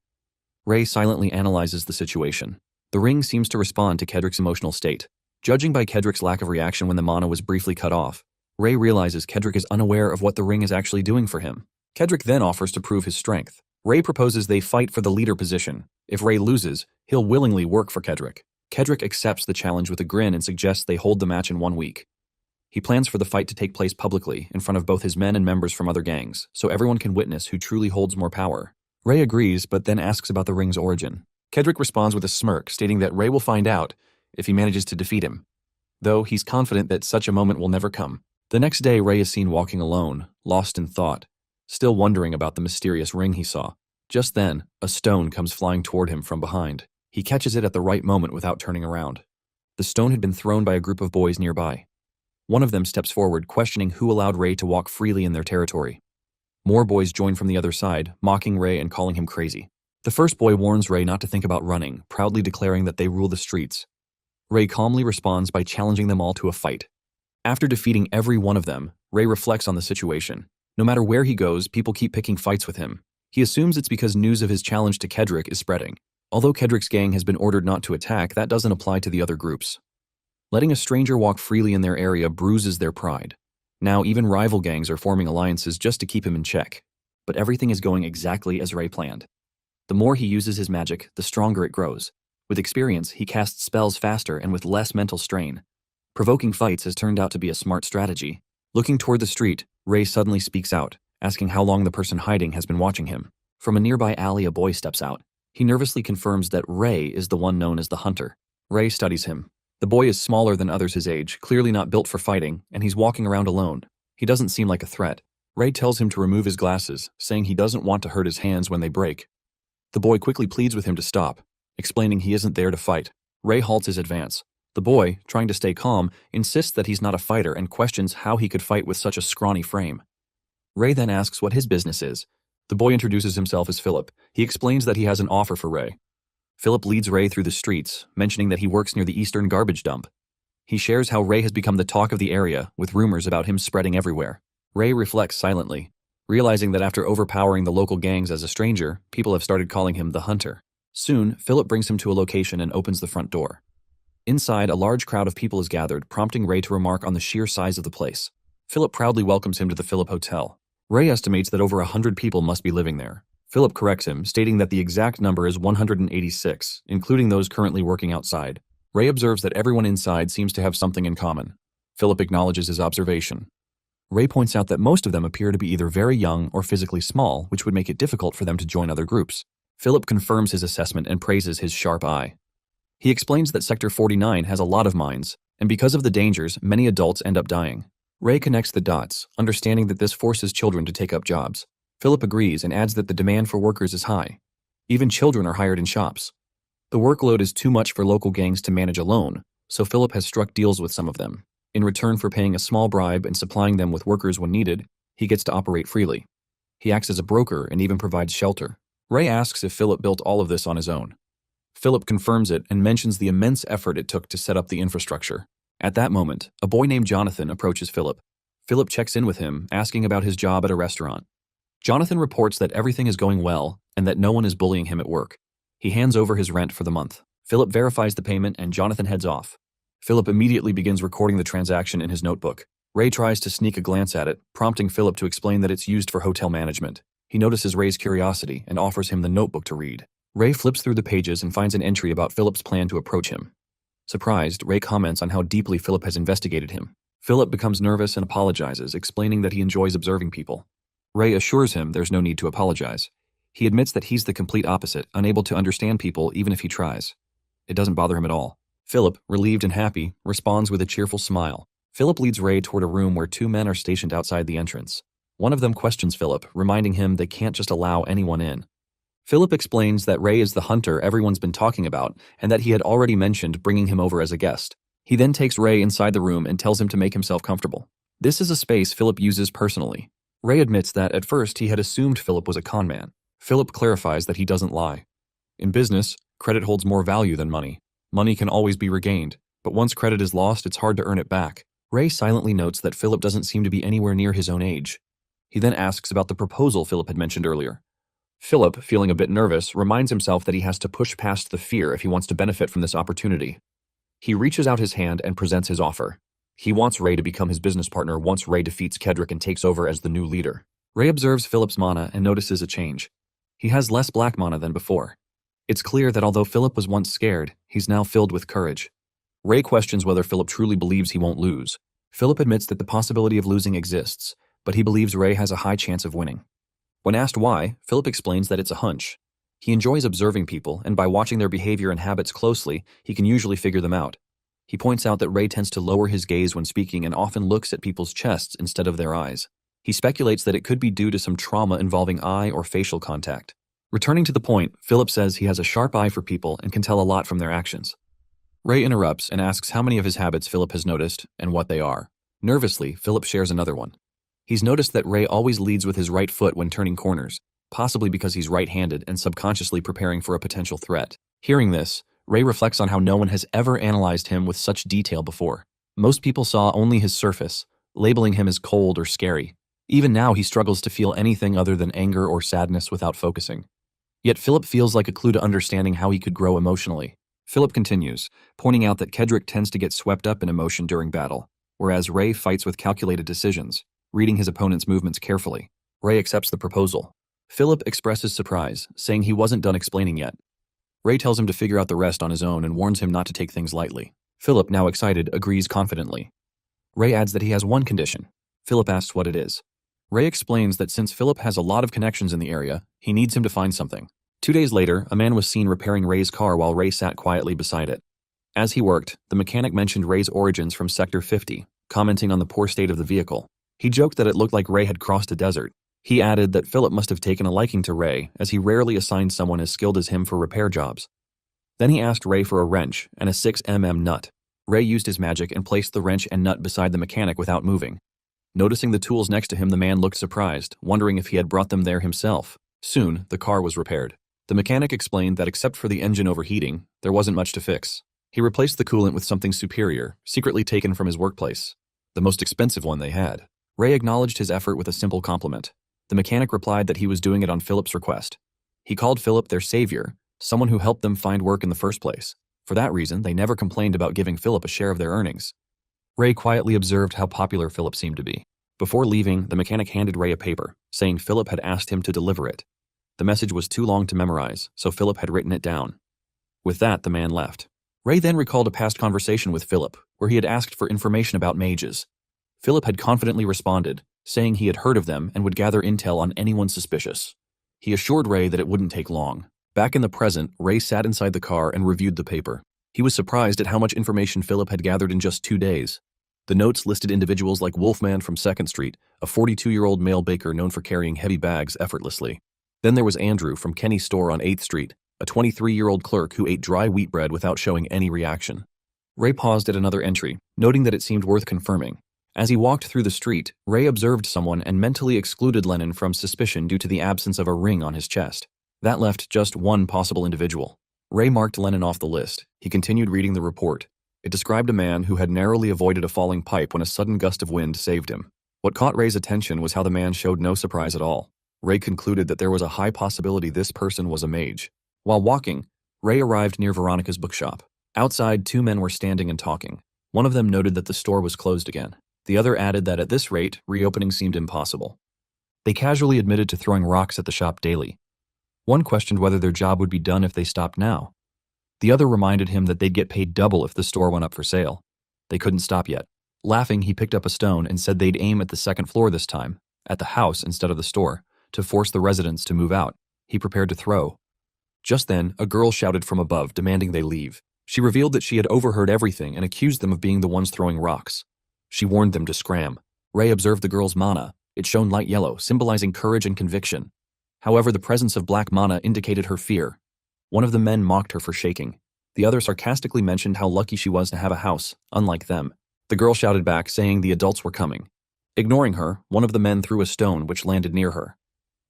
Ray silently analyzes the situation. The ring seems to respond to Kedrick's emotional state. Judging by Kedrick's lack of reaction when the mana was briefly cut off, Ray realizes Kedrick is unaware of what the ring is actually doing for him. Kedrick then offers to prove his strength. Ray proposes they fight for the leader position. If Ray loses, he'll willingly work for Kedrick. Kedrick accepts the challenge with a grin and suggests they hold the match in 1 week. He plans for the fight to take place publicly, in front of both his men and members from other gangs, so everyone can witness who truly holds more power. Ray agrees, but then asks about the ring's origin. Kedrick responds with a smirk, stating that Ray will find out if he manages to defeat him, though he's confident that such a moment will never come. The next day, Ray is seen walking alone, lost in thought, still wondering about the mysterious ring he saw. Just then, a stone comes flying toward him from behind. He catches it at the right moment without turning around. The stone had been thrown by a group of boys nearby. One of them steps forward, questioning who allowed Ray to walk freely in their territory. More boys join from the other side, mocking Ray and calling him crazy. The first boy warns Ray not to think about running, proudly declaring that they rule the streets. Ray calmly responds by challenging them all to a fight. After defeating every one of them, Ray reflects on the situation. No matter where he goes, people keep picking fights with him. He assumes it's because news of his challenge to Kedrick is spreading. Although Kedrick's gang has been ordered not to attack, that doesn't apply to the other groups. Letting a stranger walk freely in their area bruises their pride. Now even rival gangs are forming alliances just to keep him in check. But everything is going exactly as Ray planned. The more he uses his magic, the stronger it grows. With experience, he casts spells faster and with less mental strain. Provoking fights has turned out to be a smart strategy. Looking toward the street, Ray suddenly speaks out, asking how long the person hiding has been watching him. From a nearby alley, a boy steps out. He nervously confirms that Ray is the one known as the Hunter. Ray studies him. The boy is smaller than others his age, clearly not built for fighting, and he's walking around alone. He doesn't seem like a threat. Ray tells him to remove his glasses, saying he doesn't want to hurt his hands when they break. The boy quickly pleads with him to stop, explaining he isn't there to fight. Ray halts his advance. The boy, trying to stay calm, insists that he's not a fighter and questions how he could fight with such a scrawny frame. Ray then asks what his business is. The boy introduces himself as Philip. He explains that he has an offer for Ray. Philip leads Ray through the streets, mentioning that he works near the eastern garbage dump. He shares how Ray has become the talk of the area, with rumors about him spreading everywhere. Ray reflects silently, realizing that after overpowering the local gangs as a stranger, people have started calling him the Hunter. Soon, Philip brings him to a location and opens the front door. Inside, a large crowd of people is gathered, prompting Ray to remark on the sheer size of the place. Philip proudly welcomes him to the Philip Hotel. Ray estimates that over 100 people must be living there. Philip corrects him, stating that the exact number is 186, including those currently working outside. Ray observes that everyone inside seems to have something in common. Philip acknowledges his observation. Ray points out that most of them appear to be either very young or physically small, which would make it difficult for them to join other groups. Philip confirms his assessment and praises his sharp eye. He explains that Sector 49 has a lot of mines, and because of the dangers, many adults end up dying. Ray connects the dots, understanding that this forces children to take up jobs. Philip agrees and adds that the demand for workers is high. Even children are hired in shops. The workload is too much for local gangs to manage alone, so Philip has struck deals with some of them. In return for paying a small bribe and supplying them with workers when needed, he gets to operate freely. He acts as a broker and even provides shelter. Ray asks if Philip built all of this on his own. Philip confirms it and mentions the immense effort it took to set up the infrastructure. At that moment, a boy named Jonathan approaches Philip. Philip checks in with him, asking about his job at a restaurant. Jonathan reports that everything is going well and that no one is bullying him at work. He hands over his rent for the month. Philip verifies the payment and Jonathan heads off. Philip immediately begins recording the transaction in his notebook. Ray tries to sneak a glance at it, prompting Philip to explain that it's used for hotel management. He notices Ray's curiosity and offers him the notebook to read. Ray flips through the pages and finds an entry about Philip's plan to approach him. Surprised, Ray comments on how deeply Philip has investigated him. Philip becomes nervous and apologizes, explaining that he enjoys observing people. Ray assures him there's no need to apologize. He admits that he's the complete opposite, unable to understand people even if he tries. It doesn't bother him at all. Philip, relieved and happy, responds with a cheerful smile. Philip leads Ray toward a room where two men are stationed outside the entrance. One of them questions Philip, reminding him they can't just allow anyone in. Philip explains that Ray is the hunter everyone's been talking about and that he had already mentioned bringing him over as a guest. He then takes Ray inside the room and tells him to make himself comfortable. This is a space Philip uses personally. Ray admits that at first he had assumed Philip was a con man. Philip clarifies that he doesn't lie. In business, credit holds more value than money. Money can always be regained, but once credit is lost, it's hard to earn it back. Ray silently notes that Philip doesn't seem to be anywhere near his own age. He then asks about the proposal Philip had mentioned earlier. Philip, feeling a bit nervous, reminds himself that he has to push past the fear if he wants to benefit from this opportunity. He reaches out his hand and presents his offer. He wants Ray to become his business partner once Ray defeats Kedrick and takes over as the new leader. Ray observes Philip's mana and notices a change. He has less black mana than before. It's clear that although Philip was once scared, he's now filled with courage. Ray questions whether Philip truly believes he won't lose. Philip admits that the possibility of losing exists, but he believes Ray has a high chance of winning. When asked why, Philip explains that it's a hunch. He enjoys observing people, and by watching their behavior and habits closely, he can usually figure them out. He points out that Ray tends to lower his gaze when speaking and often looks at people's chests instead of their eyes. He speculates that it could be due to some trauma involving eye or facial contact. Returning to the point, Philip says he has a sharp eye for people and can tell a lot from their actions. Ray interrupts and asks how many of his habits Philip has noticed and what they are. Nervously, Philip shares another one. He's noticed that Ray always leads with his right foot when turning corners, possibly because he's right-handed and subconsciously preparing for a potential threat. Hearing this, Ray reflects on how no one has ever analyzed him with such detail before. Most people saw only his surface, labeling him as cold or scary. Even now, he struggles to feel anything other than anger or sadness without focusing. Yet Philip feels like a clue to understanding how he could grow emotionally. Philip continues, pointing out that Kedrick tends to get swept up in emotion during battle, whereas Ray fights with calculated decisions, reading his opponent's movements carefully. Ray accepts the proposal. Philip expresses surprise, saying he wasn't done explaining yet. Ray tells him to figure out the rest on his own and warns him not to take things lightly. Philip, now excited, agrees confidently. Ray adds that he has one condition. Philip asks what it is. Ray explains that since Philip has a lot of connections in the area, he needs him to find something. 2 days later, a man was seen repairing Ray's car while Ray sat quietly beside it. As he worked, the mechanic mentioned Ray's origins from Sector 50, commenting on the poor state of the vehicle. He joked that it looked like Ray had crossed a desert. He added that Philip must have taken a liking to Ray, as he rarely assigned someone as skilled as him for repair jobs. Then he asked Ray for a wrench and a 6mm nut. Ray used his magic and placed the wrench and nut beside the mechanic without moving. Noticing the tools next to him, the man looked surprised, wondering if he had brought them there himself. Soon, the car was repaired. The mechanic explained that except for the engine overheating, there wasn't much to fix. He replaced the coolant with something superior, secretly taken from his workplace, the most expensive one they had. Ray acknowledged his effort with a simple compliment. The mechanic replied that he was doing it on Philip's request. He called Philip their savior, someone who helped them find work in the first place. For that reason, they never complained about giving Philip a share of their earnings. Ray quietly observed how popular Philip seemed to be. Before leaving, the mechanic handed Ray a paper, saying Philip had asked him to deliver it. The message was too long to memorize, so Philip had written it down. With that, the man left. Ray then recalled a past conversation with Philip, where he had asked for information about mages. Philip had confidently responded, saying he had heard of them and would gather intel on anyone suspicious. He assured Ray that it wouldn't take long. Back in the present, Ray sat inside the car and reviewed the paper. He was surprised at how much information Philip had gathered in just 2 days. The notes listed individuals like Wolfman from 2nd Street, a 42-year-old male baker known for carrying heavy bags effortlessly. Then there was Andrew from Kenny's store on 8th Street, a 23-year-old clerk who ate dry wheat bread without showing any reaction. Ray paused at another entry, noting that it seemed worth confirming. As he walked through the street, Ray observed someone and mentally excluded Lennon from suspicion due to the absence of a ring on his chest. That left just one possible individual. Ray marked Lennon off the list. He continued reading the report. It described a man who had narrowly avoided a falling pipe when a sudden gust of wind saved him. What caught Ray's attention was how the man showed no surprise at all. Ray concluded that there was a high possibility this person was a mage. While walking, Ray arrived near Veronica's bookshop. Outside, 2 men were standing and talking. One of them noted that the store was closed again. The other added that at this rate, reopening seemed impossible. They casually admitted to throwing rocks at the shop daily. One questioned whether their job would be done if they stopped now. The other reminded him that they'd get paid double if the store went up for sale. They couldn't stop yet. Laughing, he picked up a stone and said they'd aim at the second floor this time, at the house instead of the store, to force the residents to move out. He prepared to throw. Just then, a girl shouted from above, demanding they leave. She revealed that she had overheard everything and accused them of being the ones throwing rocks. She warned them to scram. Ray observed the girl's mana. It shone light yellow, symbolizing courage and conviction. However, the presence of black mana indicated her fear. One of the men mocked her for shaking. The other sarcastically mentioned how lucky she was to have a house, unlike them. The girl shouted back, saying the adults were coming. Ignoring her, one of the men threw a stone which landed near her.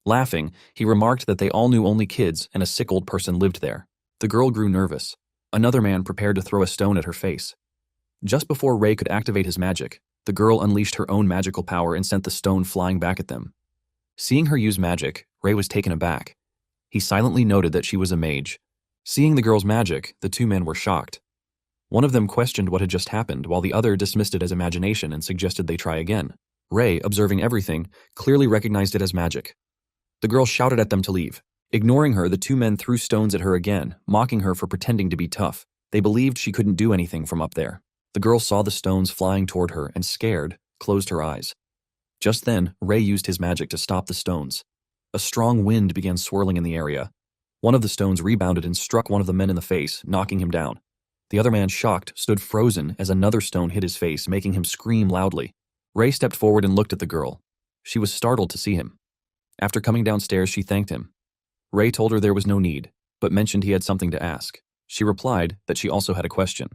Laughing, he remarked that they all knew only kids and a sick old person lived there. The girl grew nervous. Another man prepared to throw a stone at her face. Just before Ray could activate his magic, the girl unleashed her own magical power and sent the stone flying back at them. Seeing her use magic, Ray was taken aback. He silently noted that she was a mage. Seeing the girl's magic, the two men were shocked. One of them questioned what had just happened, while the other dismissed it as imagination and suggested they try again. Ray, observing everything, clearly recognized it as magic. The girl shouted at them to leave. Ignoring her, the two men threw stones at her again, mocking her for pretending to be tough. They believed she couldn't do anything from up there. The girl saw the stones flying toward her and, scared, closed her eyes. Just then, Ray used his magic to stop the stones. A strong wind began swirling in the area. One of the stones rebounded and struck one of the men in the face, knocking him down. The other man, shocked, stood frozen as another stone hit his face, making him scream loudly. Ray stepped forward and looked at the girl. She was startled to see him. After coming downstairs, she thanked him. Ray told her there was no need, but mentioned he had something to ask. She replied that she also had a question.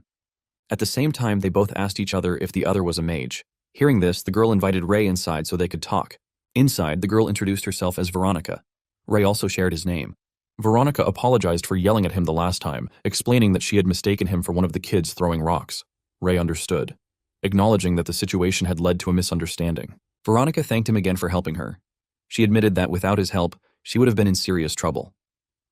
At the same time, they both asked each other if the other was a mage. Hearing this, the girl invited Ray inside so they could talk. Inside, the girl introduced herself as Veronica. Ray also shared his name. Veronica apologized for yelling at him the last time, explaining that she had mistaken him for one of the kids throwing rocks. Ray understood, acknowledging that the situation had led to a misunderstanding. Veronica thanked him again for helping her. She admitted that without his help, she would have been in serious trouble.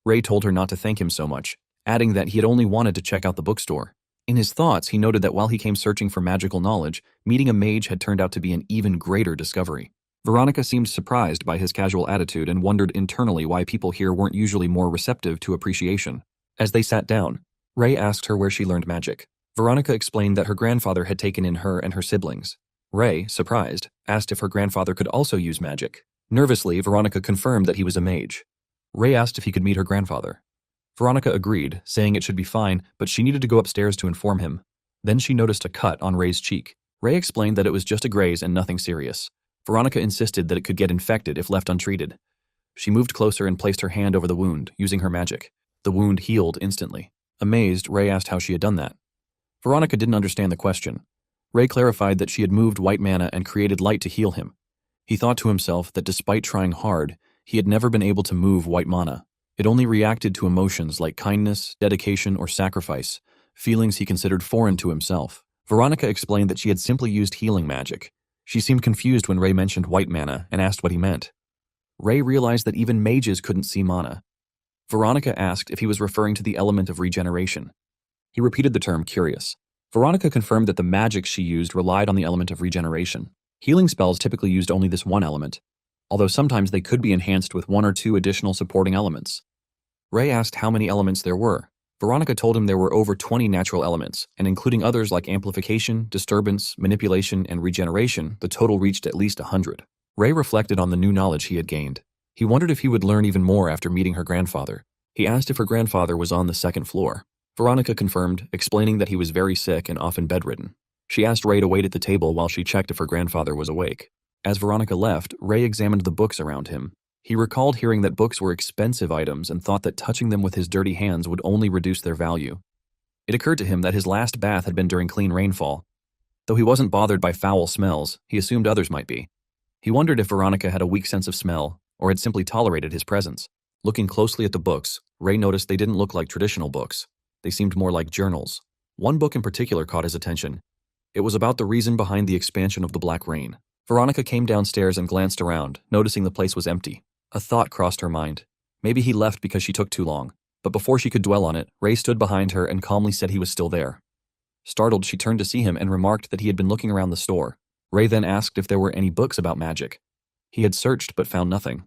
Ray told her not to thank him so much, adding that he had only wanted to check out the bookstore. In his thoughts, he noted that while he came searching for magical knowledge, meeting a mage had turned out to be an even greater discovery. Veronica seemed surprised by his casual attitude and wondered internally why people here weren't usually more receptive to appreciation. As they sat down, Ray asked her where she learned magic. Veronica explained that her grandfather had taken in her and her siblings. Ray, surprised, asked if her grandfather could also use magic. Nervously, Veronica confirmed that he was a mage. Ray asked if he could meet her grandfather. Veronica agreed, saying it should be fine, but she needed to go upstairs to inform him. Then she noticed a cut on Ray's cheek. Ray explained that it was just a graze and nothing serious. Veronica insisted that it could get infected if left untreated. She moved closer and placed her hand over the wound, using her magic. The wound healed instantly. Amazed, Ray asked how she had done that. Veronica didn't understand the question. Ray clarified that she had moved white mana and created light to heal him. He thought to himself that despite trying hard, he had never been able to move white mana. It only reacted to emotions like kindness, dedication, or sacrifice, feelings he considered foreign to himself. Veronica explained that she had simply used healing magic. She seemed confused when Ray mentioned white mana and asked what he meant. Ray realized that even mages couldn't see mana. Veronica asked if he was referring to the element of regeneration. He repeated the term, curious. Veronica confirmed that the magic she used relied on the element of regeneration. Healing spells typically used only this one element, although sometimes they could be enhanced with one or two additional supporting elements. Ray asked how many elements there were. Veronica told him there were over 20 natural elements, and including others like amplification, disturbance, manipulation, and regeneration, the total reached at least 100. Ray reflected on the new knowledge he had gained. He wondered if he would learn even more after meeting her grandfather. He asked if her grandfather was on the second floor. Veronica confirmed, explaining that he was very sick and often bedridden. She asked Ray to wait at the table while she checked if her grandfather was awake. As Veronica left, Ray examined the books around him. He recalled hearing that books were expensive items and thought that touching them with his dirty hands would only reduce their value. It occurred to him that his last bath had been during clean rainfall. Though he wasn't bothered by foul smells, he assumed others might be. He wondered if Veronica had a weak sense of smell or had simply tolerated his presence. Looking closely at the books, Ray noticed they didn't look like traditional books. They seemed more like journals. One book in particular caught his attention. It was about the reason behind the expansion of the Black Rain. Veronica came downstairs and glanced around, noticing the place was empty. A thought crossed her mind. Maybe he left because she took too long. But before she could dwell on it, Ray stood behind her and calmly said he was still there. Startled, she turned to see him and remarked that he had been looking around the store. Ray then asked if there were any books about magic. He had searched but found nothing.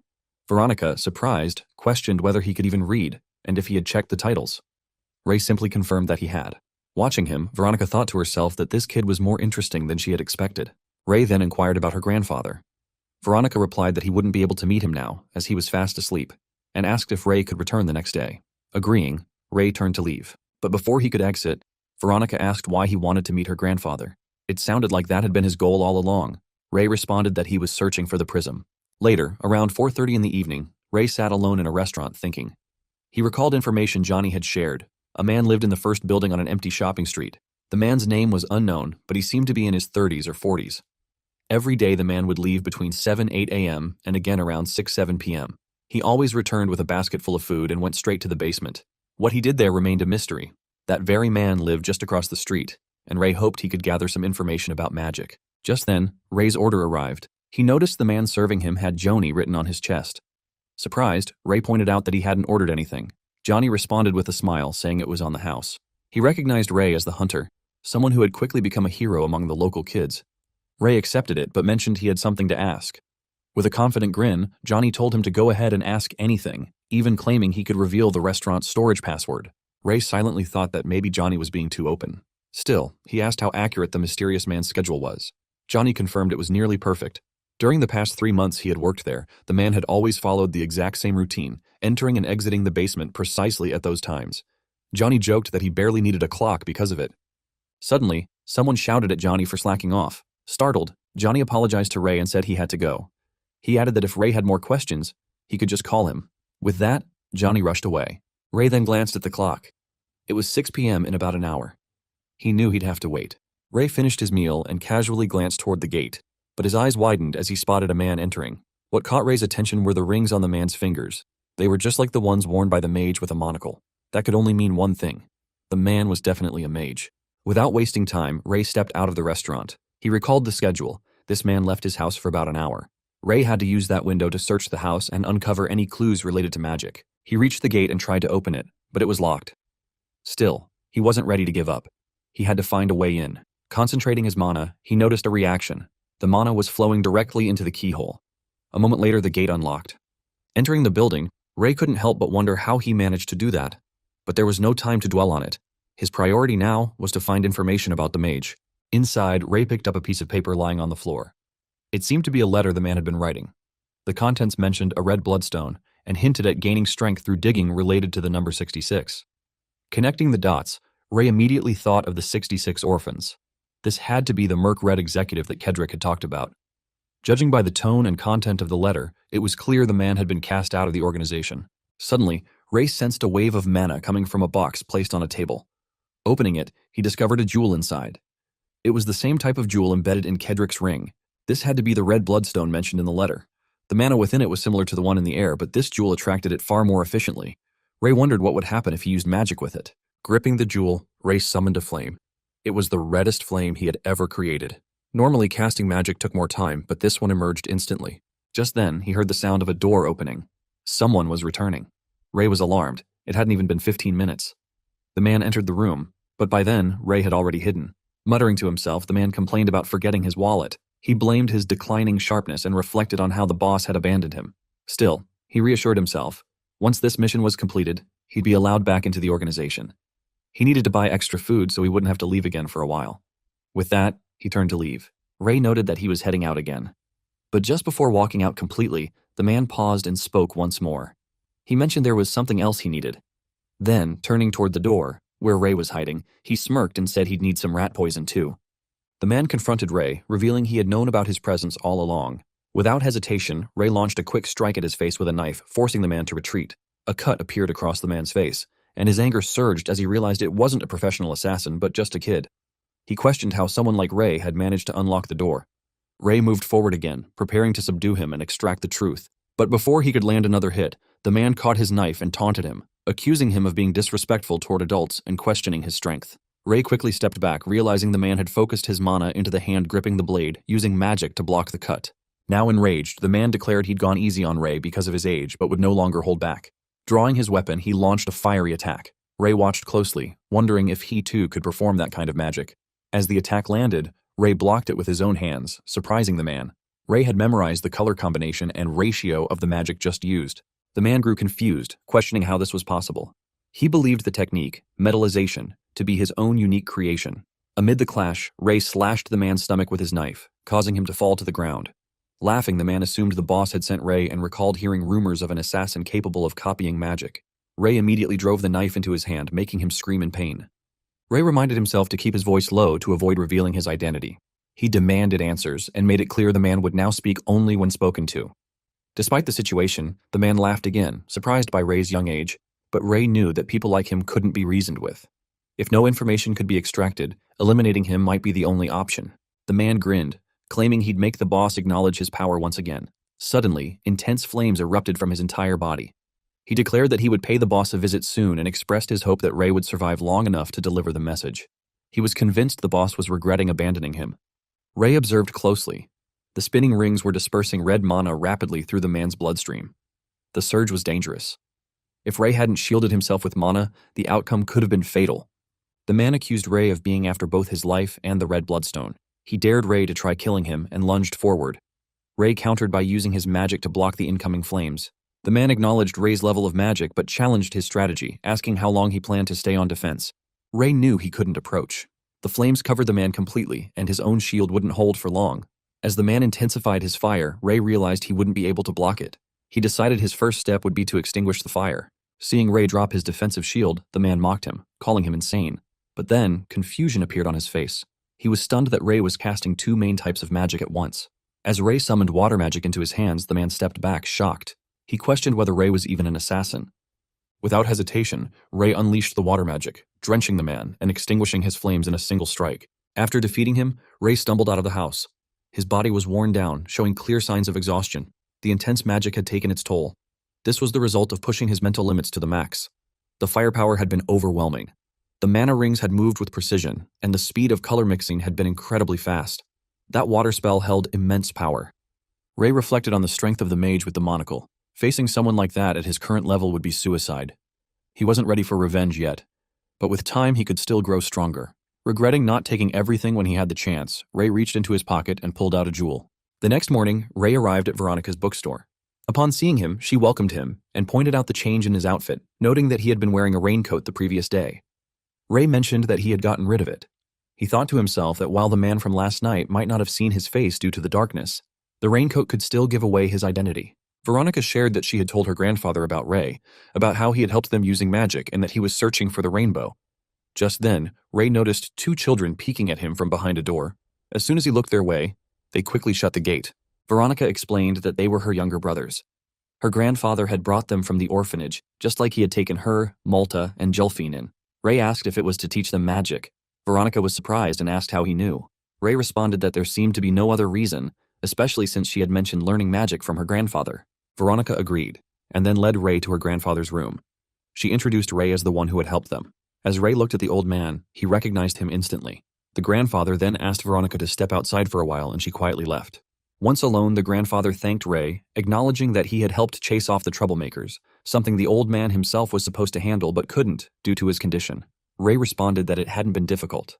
Veronica, surprised, questioned whether he could even read and if he had checked the titles. Ray simply confirmed that he had. Watching him, Veronica thought to herself that this kid was more interesting than she had expected. Ray then inquired about her grandfather. Veronica replied that he wouldn't be able to meet him now, as he was fast asleep, and asked if Ray could return the next day. Agreeing, Ray turned to leave. But before he could exit, Veronica asked why he wanted to meet her grandfather. It sounded like that had been his goal all along. Ray responded that he was searching for the prism. Later, around 4:30 in the evening, Ray sat alone in a restaurant thinking. He recalled information Johnny had shared. A man lived in the first building on an empty shopping street. The man's name was unknown, but he seemed to be in his 30s or 40s. Every day the man would leave between 7-8 a.m. and again around 6-7 p.m. He always returned with a basket full of food and went straight to the basement. What he did there remained a mystery. That very man lived just across the street, and Ray hoped he could gather some information about magic. Just then, Ray's order arrived. He noticed the man serving him had Joni written on his chest. Surprised, Ray pointed out that he hadn't ordered anything. Johnny responded with a smile, saying it was on the house. He recognized Ray as the hunter, someone who had quickly become a hero among the local kids. Ray accepted it, but mentioned he had something to ask. With a confident grin, Johnny told him to go ahead and ask anything, even claiming he could reveal the restaurant's storage password. Ray silently thought that maybe Johnny was being too open. Still, he asked how accurate the mysterious man's schedule was. Johnny confirmed it was nearly perfect. During the past 3 months he had worked there, the man had always followed the exact same routine, entering and exiting the basement precisely at those times. Johnny joked that he barely needed a clock because of it. Suddenly, someone shouted at Johnny for slacking off. Startled, Johnny apologized to Ray and said he had to go. He added that if Ray had more questions, he could just call him. With that, Johnny rushed away. Ray then glanced at the clock. It was 6 p.m. in about an hour. He knew he'd have to wait. Ray finished his meal and casually glanced toward the gate, but his eyes widened as he spotted a man entering. What caught Ray's attention were the rings on the man's fingers. They were just like the ones worn by the mage with a monocle. That could only mean one thing. The man was definitely a mage. Without wasting time, Ray stepped out of the restaurant. He recalled the schedule. This man left his house for about an hour. Ray had to use that window to search the house and uncover any clues related to magic. He reached the gate and tried to open it, but it was locked. Still, he wasn't ready to give up. He had to find a way in. Concentrating his mana, he noticed a reaction. The mana was flowing directly into the keyhole. A moment later, the gate unlocked. Entering the building, Ray couldn't help but wonder how he managed to do that. But there was no time to dwell on it. His priority now was to find information about the mage. Inside, Ray picked up a piece of paper lying on the floor. It seemed to be a letter the man had been writing. The contents mentioned a red bloodstone and hinted at gaining strength through digging related to the number 66. Connecting the dots, Ray immediately thought of the 66 orphans. This had to be the Merc Red executive that Kedrick had talked about. Judging by the tone and content of the letter, it was clear the man had been cast out of the organization. Suddenly, Ray sensed a wave of mana coming from a box placed on a table. Opening it, he discovered a jewel inside. It was the same type of jewel embedded in Kedrick's ring. This had to be the red bloodstone mentioned in the letter. The mana within it was similar to the one in the air, but this jewel attracted it far more efficiently. Ray wondered what would happen if he used magic with it. Gripping the jewel, Ray summoned a flame. It was the reddest flame he had ever created. Normally, casting magic took more time, but this one emerged instantly. Just then, he heard the sound of a door opening. Someone was returning. Ray was alarmed. It hadn't even been 15 minutes. The man entered the room, but by then, Ray had already hidden. Muttering to himself, the man complained about forgetting his wallet. He blamed his declining sharpness and reflected on how the boss had abandoned him. Still, he reassured himself. Once this mission was completed, he'd be allowed back into the organization. He needed to buy extra food so he wouldn't have to leave again for a while. With that, he turned to leave. Ray noted that he was heading out again. But just before walking out completely, the man paused and spoke once more. He mentioned there was something else he needed. Then, turning toward the door, where Ray was hiding, he smirked and said he'd need some rat poison too. The man confronted Ray, revealing he had known about his presence all along. Without hesitation, Ray launched a quick strike at his face with a knife, forcing the man to retreat. A cut appeared across the man's face, and his anger surged as he realized it wasn't a professional assassin, but just a kid. He questioned how someone like Ray had managed to unlock the door. Ray moved forward again, preparing to subdue him and extract the truth. But before he could land another hit, the man caught his knife and taunted him, accusing him of being disrespectful toward adults and questioning his strength. Ray quickly stepped back, realizing the man had focused his mana into the hand gripping the blade, using magic to block the cut. Now enraged, the man declared he'd gone easy on Ray because of his age, but would no longer hold back. Drawing his weapon, he launched a fiery attack. Ray watched closely, wondering if he too could perform that kind of magic. As the attack landed, Ray blocked it with his own hands, surprising the man. Ray had memorized the color combination and ratio of the magic just used. The man grew confused, questioning how this was possible. He believed the technique, metallization, to be his own unique creation. Amid the clash, Ray slashed the man's stomach with his knife, causing him to fall to the ground. Laughing, the man assumed the boss had sent Ray and recalled hearing rumors of an assassin capable of copying magic. Ray immediately drove the knife into his hand, making him scream in pain. Ray reminded himself to keep his voice low to avoid revealing his identity. He demanded answers and made it clear the man would now speak only when spoken to. Despite the situation, the man laughed again, surprised by Ray's young age, but Ray knew that people like him couldn't be reasoned with. If no information could be extracted, eliminating him might be the only option. The man grinned, claiming he'd make the boss acknowledge his power once again. Suddenly, intense flames erupted from his entire body. He declared that he would pay the boss a visit soon and expressed his hope that Ray would survive long enough to deliver the message. He was convinced the boss was regretting abandoning him. Ray observed closely. The spinning rings were dispersing red mana rapidly through the man's bloodstream. The surge was dangerous. If Ray hadn't shielded himself with mana, the outcome could have been fatal. The man accused Ray of being after both his life and the red bloodstone. He dared Ray to try killing him and lunged forward. Ray countered by using his magic to block the incoming flames. The man acknowledged Ray's level of magic but challenged his strategy, asking how long he planned to stay on defense. Ray knew he couldn't approach. The flames covered the man completely, and his own shield wouldn't hold for long. As the man intensified his fire, Ray realized he wouldn't be able to block it. He decided his first step would be to extinguish the fire. Seeing Ray drop his defensive shield, the man mocked him, calling him insane. But then, confusion appeared on his face. He was stunned that Ray was casting two main types of magic at once. As Ray summoned water magic into his hands, the man stepped back, shocked. He questioned whether Ray was even an assassin. Without hesitation, Ray unleashed the water magic, drenching the man and extinguishing his flames in a single strike. After defeating him, Ray stumbled out of the house. His body was worn down, showing clear signs of exhaustion. The intense magic had taken its toll. This was the result of pushing his mental limits to the max. The firepower had been overwhelming. The mana rings had moved with precision, and the speed of color mixing had been incredibly fast. That water spell held immense power. Ray reflected on the strength of the mage with the monocle. Facing someone like that at his current level would be suicide. He wasn't ready for revenge yet, but with time he could still grow stronger. Regretting not taking everything when he had the chance, Ray reached into his pocket and pulled out a jewel. The next morning, Ray arrived at Veronica's bookstore. Upon seeing him, she welcomed him and pointed out the change in his outfit, noting that he had been wearing a raincoat the previous day. Ray mentioned that he had gotten rid of it. He thought to himself that while the man from last night might not have seen his face due to the darkness, the raincoat could still give away his identity. Veronica shared that she had told her grandfather about Ray, about how he had helped them using magic and that he was searching for the rainbow. Just then, Ray noticed two children peeking at him from behind a door. As soon as he looked their way, they quickly shut the gate. Veronica explained that they were her younger brothers. Her grandfather had brought them from the orphanage, just like he had taken her, Malta, and Jelfine in. Ray asked if it was to teach them magic. Veronica was surprised and asked how he knew. Ray responded that there seemed to be no other reason, especially since she had mentioned learning magic from her grandfather. Veronica agreed, and then led Ray to her grandfather's room. She introduced Ray as the one who had helped them. As Ray looked at the old man, he recognized him instantly. The grandfather then asked Veronica to step outside for a while, and she quietly left. Once alone, the grandfather thanked Ray, acknowledging that he had helped chase off the troublemakers, something the old man himself was supposed to handle but couldn't due to his condition. Ray responded that it hadn't been difficult.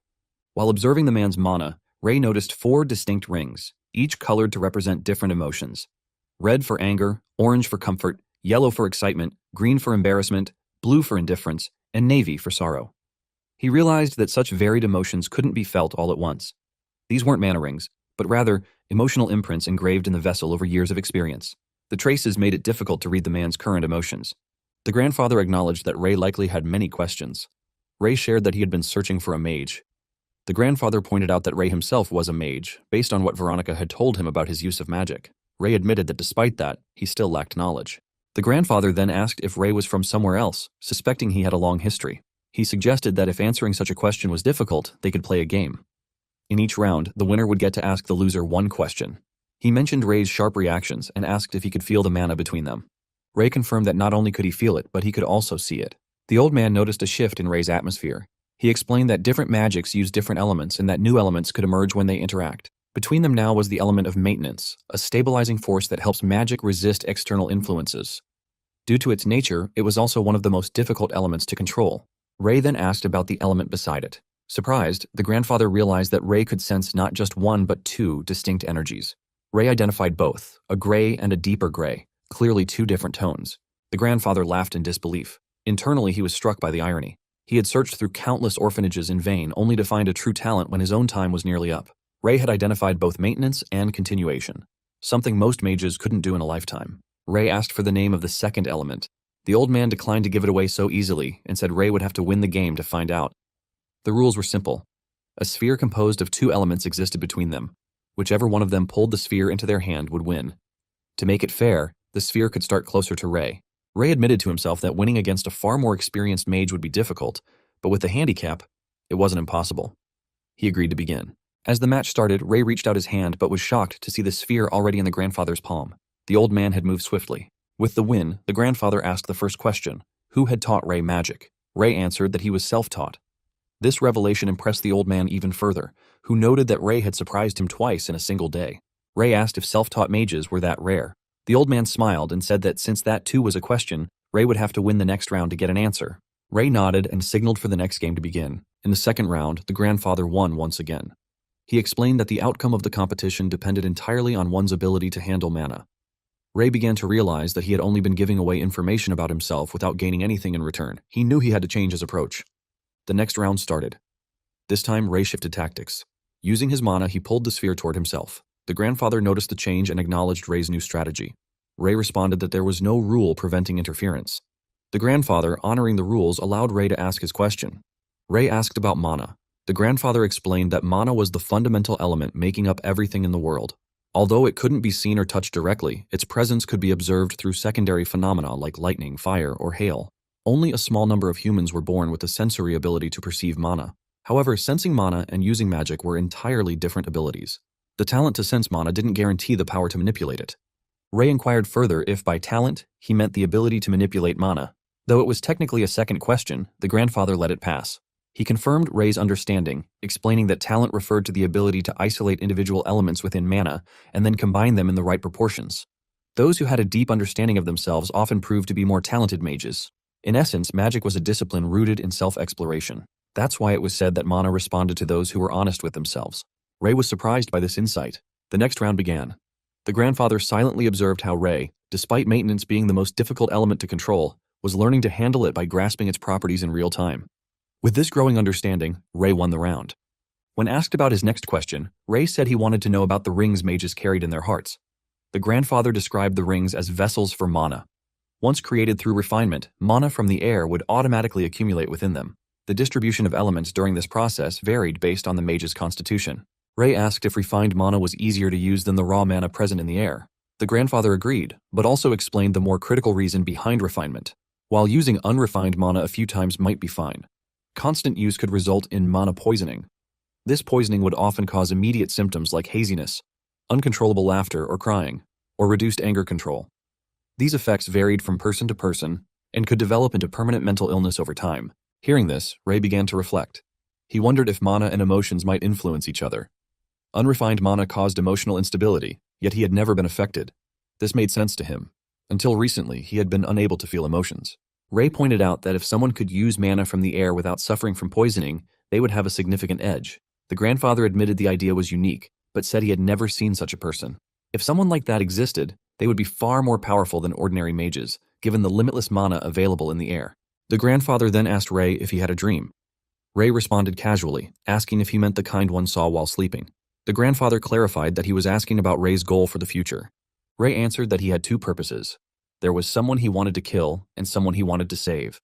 While observing the man's mana, Ray noticed 4 distinct rings, each colored to represent different emotions. Red for anger, orange for comfort, yellow for excitement, green for embarrassment, blue for indifference, and navy for sorrow. He realized that such varied emotions couldn't be felt all at once. These weren't mana rings, but rather emotional imprints engraved in the vessel over years of experience. The traces made it difficult to read the man's current emotions. The grandfather acknowledged that Ray likely had many questions. Ray shared that he had been searching for a mage. The grandfather pointed out that Ray himself was a mage, based on what Veronica had told him about his use of magic. Ray admitted that despite that, he still lacked knowledge. The grandfather then asked if Ray was from somewhere else, suspecting he had a long history. He suggested that if answering such a question was difficult, they could play a game. In each round, the winner would get to ask the loser one question. He mentioned Ray's sharp reactions and asked if he could feel the mana between them. Ray confirmed that not only could he feel it, but he could also see it. The old man noticed a shift in Ray's atmosphere. He explained that different magics use different elements and that new elements could emerge when they interact. Between them now was the element of maintenance, a stabilizing force that helps magic resist external influences. Due to its nature, it was also one of the most difficult elements to control. Ray then asked about the element beside it. Surprised, the grandfather realized that Ray could sense not just one but 2 distinct energies. Ray identified both, a gray and a deeper gray, clearly 2 different tones. The grandfather laughed in disbelief. Internally, he was struck by the irony. He had searched through countless orphanages in vain, only to find a true talent when his own time was nearly up. Ray had identified both maintenance and continuation, something most mages couldn't do in a lifetime. Ray asked for the name of the second element. The old man declined to give it away so easily and said Ray would have to win the game to find out. The rules were simple. A sphere composed of 2 elements existed between them. Whichever one of them pulled the sphere into their hand would win. To make it fair, the sphere could start closer to Ray. Ray admitted to himself that winning against a far more experienced mage would be difficult, but with the handicap, it wasn't impossible. He agreed to begin. As the match started, Ray reached out his hand but was shocked to see the sphere already in the grandfather's palm. The old man had moved swiftly. With the win, the grandfather asked the first question: who had taught Ray magic? Ray answered that he was self-taught. This revelation impressed the old man even further, who noted that Ray had surprised him twice in a single day. Ray asked if self-taught mages were that rare. The old man smiled and said that since that too was a question, Ray would have to win the next round to get an answer. Ray nodded and signaled for the next game to begin. In the second round, the grandfather won once again. He explained that the outcome of the competition depended entirely on one's ability to handle mana. Ray began to realize that he had only been giving away information about himself without gaining anything in return. He knew he had to change his approach. The next round started. This time, Ray shifted tactics. Using his mana, he pulled the sphere toward himself. The grandfather noticed the change and acknowledged Ray's new strategy. Ray responded that there was no rule preventing interference. The grandfather, honoring the rules, allowed Ray to ask his question. Ray asked about mana. The grandfather explained that mana was the fundamental element making up everything in the world. Although it couldn't be seen or touched directly, its presence could be observed through secondary phenomena like lightning, fire, or hail. Only a small number of humans were born with the sensory ability to perceive mana. However, sensing mana and using magic were entirely different abilities. The talent to sense mana didn't guarantee the power to manipulate it. Ray inquired further if by talent, he meant the ability to manipulate mana. Though it was technically a second question, the grandfather let it pass. He confirmed Ray's understanding, explaining that talent referred to the ability to isolate individual elements within mana and then combine them in the right proportions. Those who had a deep understanding of themselves often proved to be more talented mages. In essence, magic was a discipline rooted in self-exploration. That's why it was said that mana responded to those who were honest with themselves. Ray was surprised by this insight. The next round began. The grandfather silently observed how Ray, despite maintenance being the most difficult element to control, was learning to handle it by grasping its properties in real time. With this growing understanding, Ray won the round. When asked about his next question, Ray said he wanted to know about the rings mages carried in their hearts. The grandfather described the rings as vessels for mana. Once created through refinement, mana from the air would automatically accumulate within them. The distribution of elements during this process varied based on the mage's constitution. Ray asked if refined mana was easier to use than the raw mana present in the air. The grandfather agreed, but also explained the more critical reason behind refinement. While using unrefined mana a few times might be fine, constant use could result in mana poisoning. This poisoning would often cause immediate symptoms like haziness, uncontrollable laughter or crying, or reduced anger control. These effects varied from person to person and could develop into permanent mental illness over time. Hearing this, Ray began to reflect. He wondered if mana and emotions might influence each other. Unrefined mana caused emotional instability, yet he had never been affected. This made sense to him. Until recently, he had been unable to feel emotions. Ray pointed out that if someone could use mana from the air without suffering from poisoning, they would have a significant edge. The grandfather admitted the idea was unique, but said he had never seen such a person. If someone like that existed, they would be far more powerful than ordinary mages, given the limitless mana available in the air. The grandfather then asked Ray if he had a dream. Ray responded casually, asking if he meant the kind one saw while sleeping. The grandfather clarified that he was asking about Ray's goal for the future. Ray answered that he had two purposes. There was someone he wanted to kill and someone he wanted to save.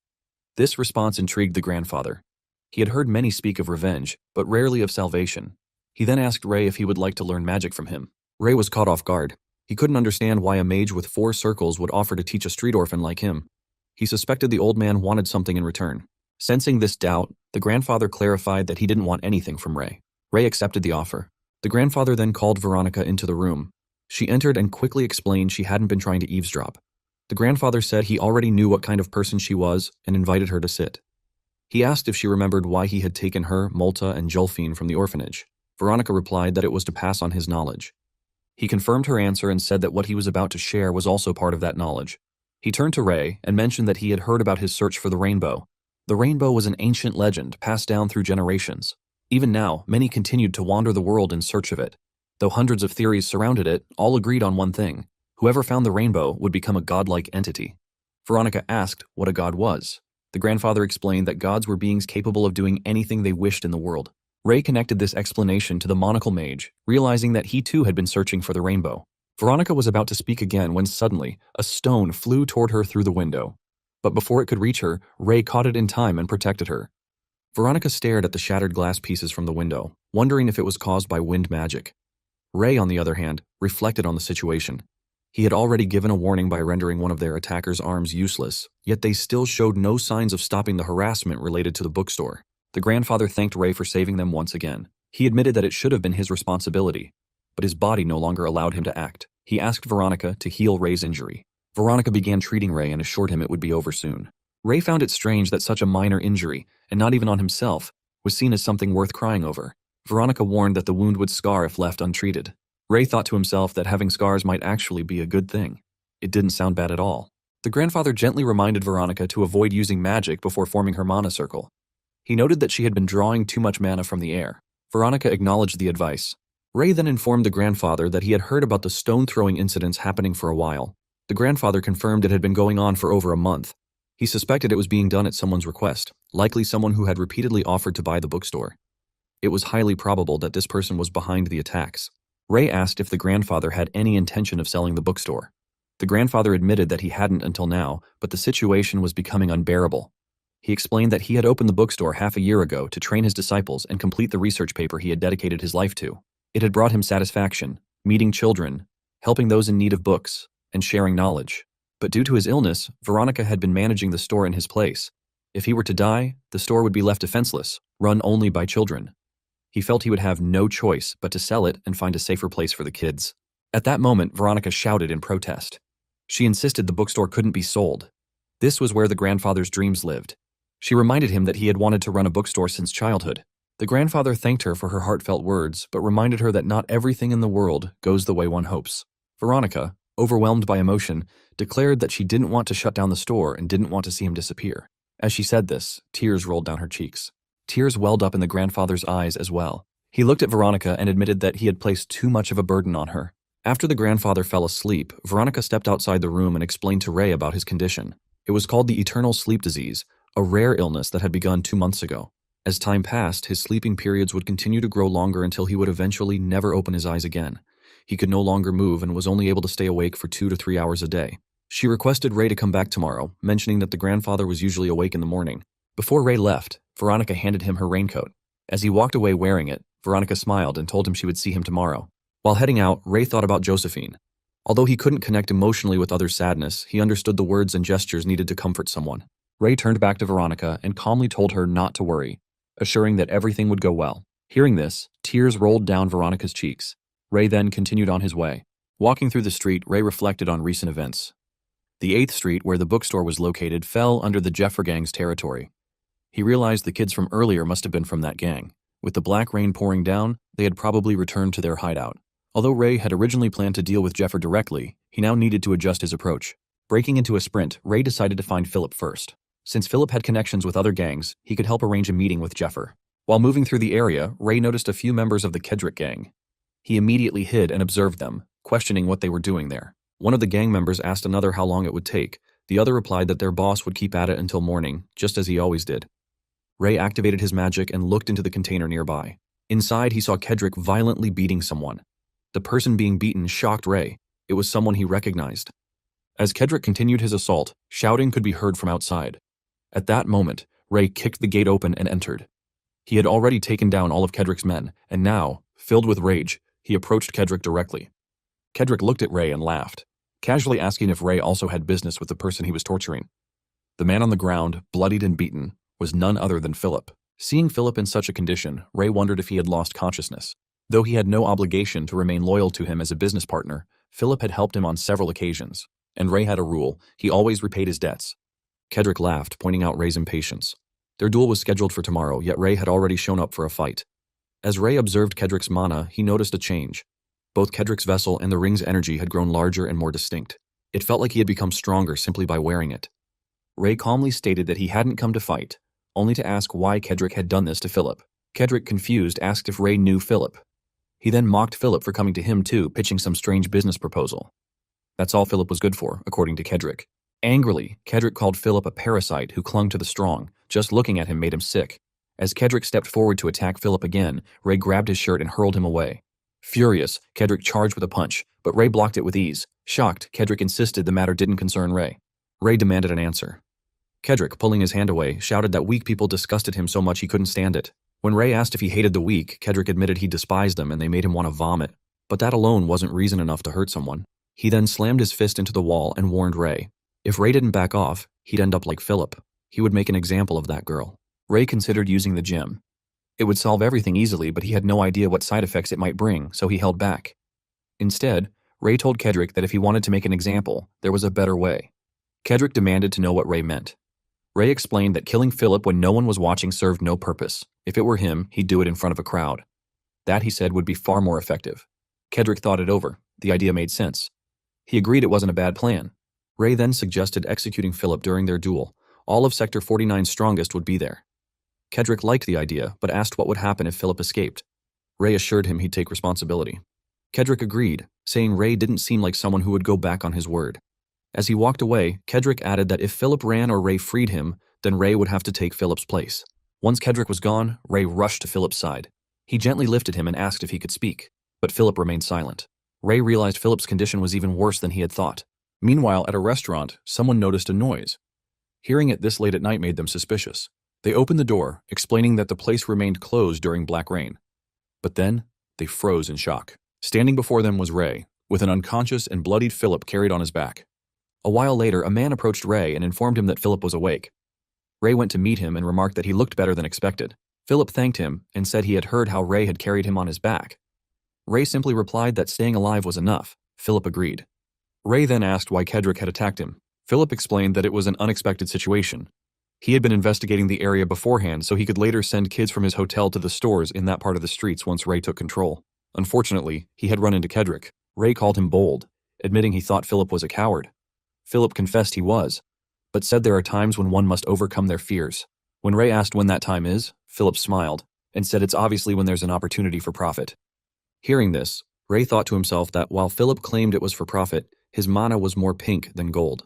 This response intrigued the grandfather. He had heard many speak of revenge, but rarely of salvation. He then asked Ray if he would like to learn magic from him. Ray was caught off guard. He couldn't understand why a mage with 4 circles would offer to teach a street orphan like him. He suspected the old man wanted something in return. Sensing this doubt, the grandfather clarified that he didn't want anything from Ray. Ray accepted the offer. The grandfather then called Veronica into the room. She entered and quickly explained she hadn't been trying to eavesdrop. The grandfather said he already knew what kind of person she was and invited her to sit. He asked if she remembered why he had taken her, Molta, and Jolfine from the orphanage. Veronica replied that it was to pass on his knowledge. He confirmed her answer and said that what he was about to share was also part of that knowledge. He turned to Ray and mentioned that he had heard about his search for the rainbow. The rainbow was an ancient legend passed down through generations. Even now, many continued to wander the world in search of it. Though hundreds of theories surrounded it, all agreed on one thing. Whoever found the rainbow would become a godlike entity. Veronica asked what a god was. The grandfather explained that gods were beings capable of doing anything they wished in the world. Ray connected this explanation to the monocle mage, realizing that he too had been searching for the rainbow. Veronica was about to speak again when suddenly, a stone flew toward her through the window. But before it could reach her, Ray caught it in time and protected her. Veronica stared at the shattered glass pieces from the window, wondering if it was caused by wind magic. Ray, on the other hand, reflected on the situation. He had already given a warning by rendering one of their attackers' arms useless, yet they still showed no signs of stopping the harassment related to the bookstore. The grandfather thanked Ray for saving them once again. He admitted that it should have been his responsibility, but his body no longer allowed him to act. He asked Veronica to heal Ray's injury. Veronica began treating Ray and assured him it would be over soon. Ray found it strange that such a minor injury, and not even on himself, was seen as something worth crying over. Veronica warned that the wound would scar if left untreated. Ray thought to himself that having scars might actually be a good thing. It didn't sound bad at all. The grandfather gently reminded Veronica to avoid using magic before forming her mana circle. He noted that she had been drawing too much mana from the air. Veronica acknowledged the advice. Ray then informed the grandfather that he had heard about the stone-throwing incidents happening for a while. The grandfather confirmed it had been going on for over a month. He suspected it was being done at someone's request, likely someone who had repeatedly offered to buy the bookstore. It was highly probable that this person was behind the attacks. Ray asked if the grandfather had any intention of selling the bookstore. The grandfather admitted that he hadn't until now, but the situation was becoming unbearable. He explained that he had opened the bookstore half a year ago to train his disciples and complete the research paper he had dedicated his life to. It had brought him satisfaction, meeting children, helping those in need of books, and sharing knowledge. But due to his illness, Veronica had been managing the store in his place. If he were to die, the store would be left defenseless, run only by children. He felt he would have no choice but to sell it and find a safer place for the kids. At that moment, Veronica shouted in protest. She insisted the bookstore couldn't be sold. This was where the grandfather's dreams lived. She reminded him that he had wanted to run a bookstore since childhood. The grandfather thanked her for her heartfelt words, but reminded her that not everything in the world goes the way one hopes. Veronica, overwhelmed by emotion, declared that she didn't want to shut down the store and didn't want to see him disappear. As she said this, tears rolled down her cheeks. Tears welled up in the grandfather's eyes as well. He looked at Veronica and admitted that he had placed too much of a burden on her. After the grandfather fell asleep, Veronica stepped outside the room and explained to Ray about his condition. It was called the eternal sleep disease, a rare illness that had begun 2 months ago. As time passed, his sleeping periods would continue to grow longer until he would eventually never open his eyes again. He could no longer move and was only able to stay awake for 2 to 3 hours a day. She requested Ray to come back tomorrow, mentioning that the grandfather was usually awake in the morning. Before Ray left, Veronica handed him her raincoat. As he walked away wearing it, Veronica smiled and told him she would see him tomorrow. While heading out, Ray thought about Josephine. Although he couldn't connect emotionally with others' sadness, he understood the words and gestures needed to comfort someone. Ray turned back to Veronica and calmly told her not to worry, assuring that everything would go well. Hearing this, tears rolled down Veronica's cheeks. Ray then continued on his way. Walking through the street, Ray reflected on recent events. The 8th Street, where the bookstore was located, fell under the Jeffer gang's territory. He realized the kids from earlier must have been from that gang. With the black rain pouring down, they had probably returned to their hideout. Although Ray had originally planned to deal with Jeffer directly, he now needed to adjust his approach. Breaking into a sprint, Ray decided to find Philip first. Since Philip had connections with other gangs, he could help arrange a meeting with Jeffer. While moving through the area, Ray noticed a few members of the Kedrick gang. He immediately hid and observed them, questioning what they were doing there. One of the gang members asked another how long it would take. The other replied that their boss would keep at it until morning, just as he always did. Ray activated his magic and looked into the container nearby. Inside, he saw Kedrick violently beating someone. The person being beaten shocked Ray. It was someone he recognized. As Kedrick continued his assault, shouting could be heard from outside. At that moment, Ray kicked the gate open and entered. He had already taken down all of Kedrick's men, and now, filled with rage, he approached Kedrick directly. Kedrick looked at Ray and laughed, casually asking if Ray also had business with the person he was torturing. The man on the ground, bloodied and beaten, was none other than Philip. Seeing Philip in such a condition, Ray wondered if he had lost consciousness. Though he had no obligation to remain loyal to him as a business partner, Philip had helped him on several occasions, and Ray had a rule: he always repaid his debts. Kedrick laughed, pointing out Ray's impatience. Their duel was scheduled for tomorrow, yet Ray had already shown up for a fight. As Ray observed Kedrick's mana, he noticed a change. Both Kedrick's vessel and the ring's energy had grown larger and more distinct. It felt like he had become stronger simply by wearing it. Ray calmly stated that he hadn't come to fight, only to ask why Kedrick had done this to Philip. Kedrick, confused, asked if Ray knew Philip. He then mocked Philip for coming to him too, pitching some strange business proposal. That's all Philip was good for, according to Kedrick. Angrily, Kedrick called Philip a parasite who clung to the strong. Just looking at him made him sick. As Kedrick stepped forward to attack Philip again, Ray grabbed his shirt and hurled him away. Furious, Kedrick charged with a punch, but Ray blocked it with ease. Shocked, Kedrick insisted the matter didn't concern Ray. Ray demanded an answer. Kedrick, pulling his hand away, shouted that weak people disgusted him so much he couldn't stand it. When Ray asked if he hated the weak, Kedrick admitted he despised them and they made him want to vomit. But that alone wasn't reason enough to hurt someone. He then slammed his fist into the wall and warned Ray. If Ray didn't back off, he'd end up like Philip. He would make an example of that girl. Ray considered using the gem. It would solve everything easily, but he had no idea what side effects it might bring, so he held back. Instead, Ray told Kedrick that if he wanted to make an example, there was a better way. Kedrick demanded to know what Ray meant. Ray explained that killing Philip when no one was watching served no purpose. If it were him, he'd do it in front of a crowd. That, he said, would be far more effective. Kedrick thought it over. The idea made sense. He agreed it wasn't a bad plan. Ray then suggested executing Philip during their duel. All of Sector 49's strongest would be there. Kedrick liked the idea, but asked what would happen if Philip escaped. Ray assured him he'd take responsibility. Kedrick agreed, saying Ray didn't seem like someone who would go back on his word. As he walked away, Kedrick added that if Philip ran or Ray freed him, then Ray would have to take Philip's place. Once Kedrick was gone, Ray rushed to Philip's side. He gently lifted him and asked if he could speak, but Philip remained silent. Ray realized Philip's condition was even worse than he had thought. Meanwhile, at a restaurant, someone noticed a noise. Hearing it this late at night made them suspicious. They opened the door, explaining that the place remained closed during black rain. But then, they froze in shock. Standing before them was Ray, with an unconscious and bloodied Philip carried on his back. A while later, a man approached Ray and informed him that Philip was awake. Ray went to meet him and remarked that he looked better than expected. Philip thanked him and said he had heard how Ray had carried him on his back. Ray simply replied that staying alive was enough. Philip agreed. Ray then asked why Kedrick had attacked him. Philip explained that it was an unexpected situation. He had been investigating the area beforehand so he could later send kids from his hotel to the stores in that part of the streets once Ray took control. Unfortunately, he had run into Kedrick. Ray called him bold, admitting he thought Philip was a coward. Philip confessed he was, but said there are times when one must overcome their fears. When Ray asked when that time is, Philip smiled and said it's obviously when there's an opportunity for profit. Hearing this, Ray thought to himself that while Philip claimed it was for profit, his mana was more pink than gold.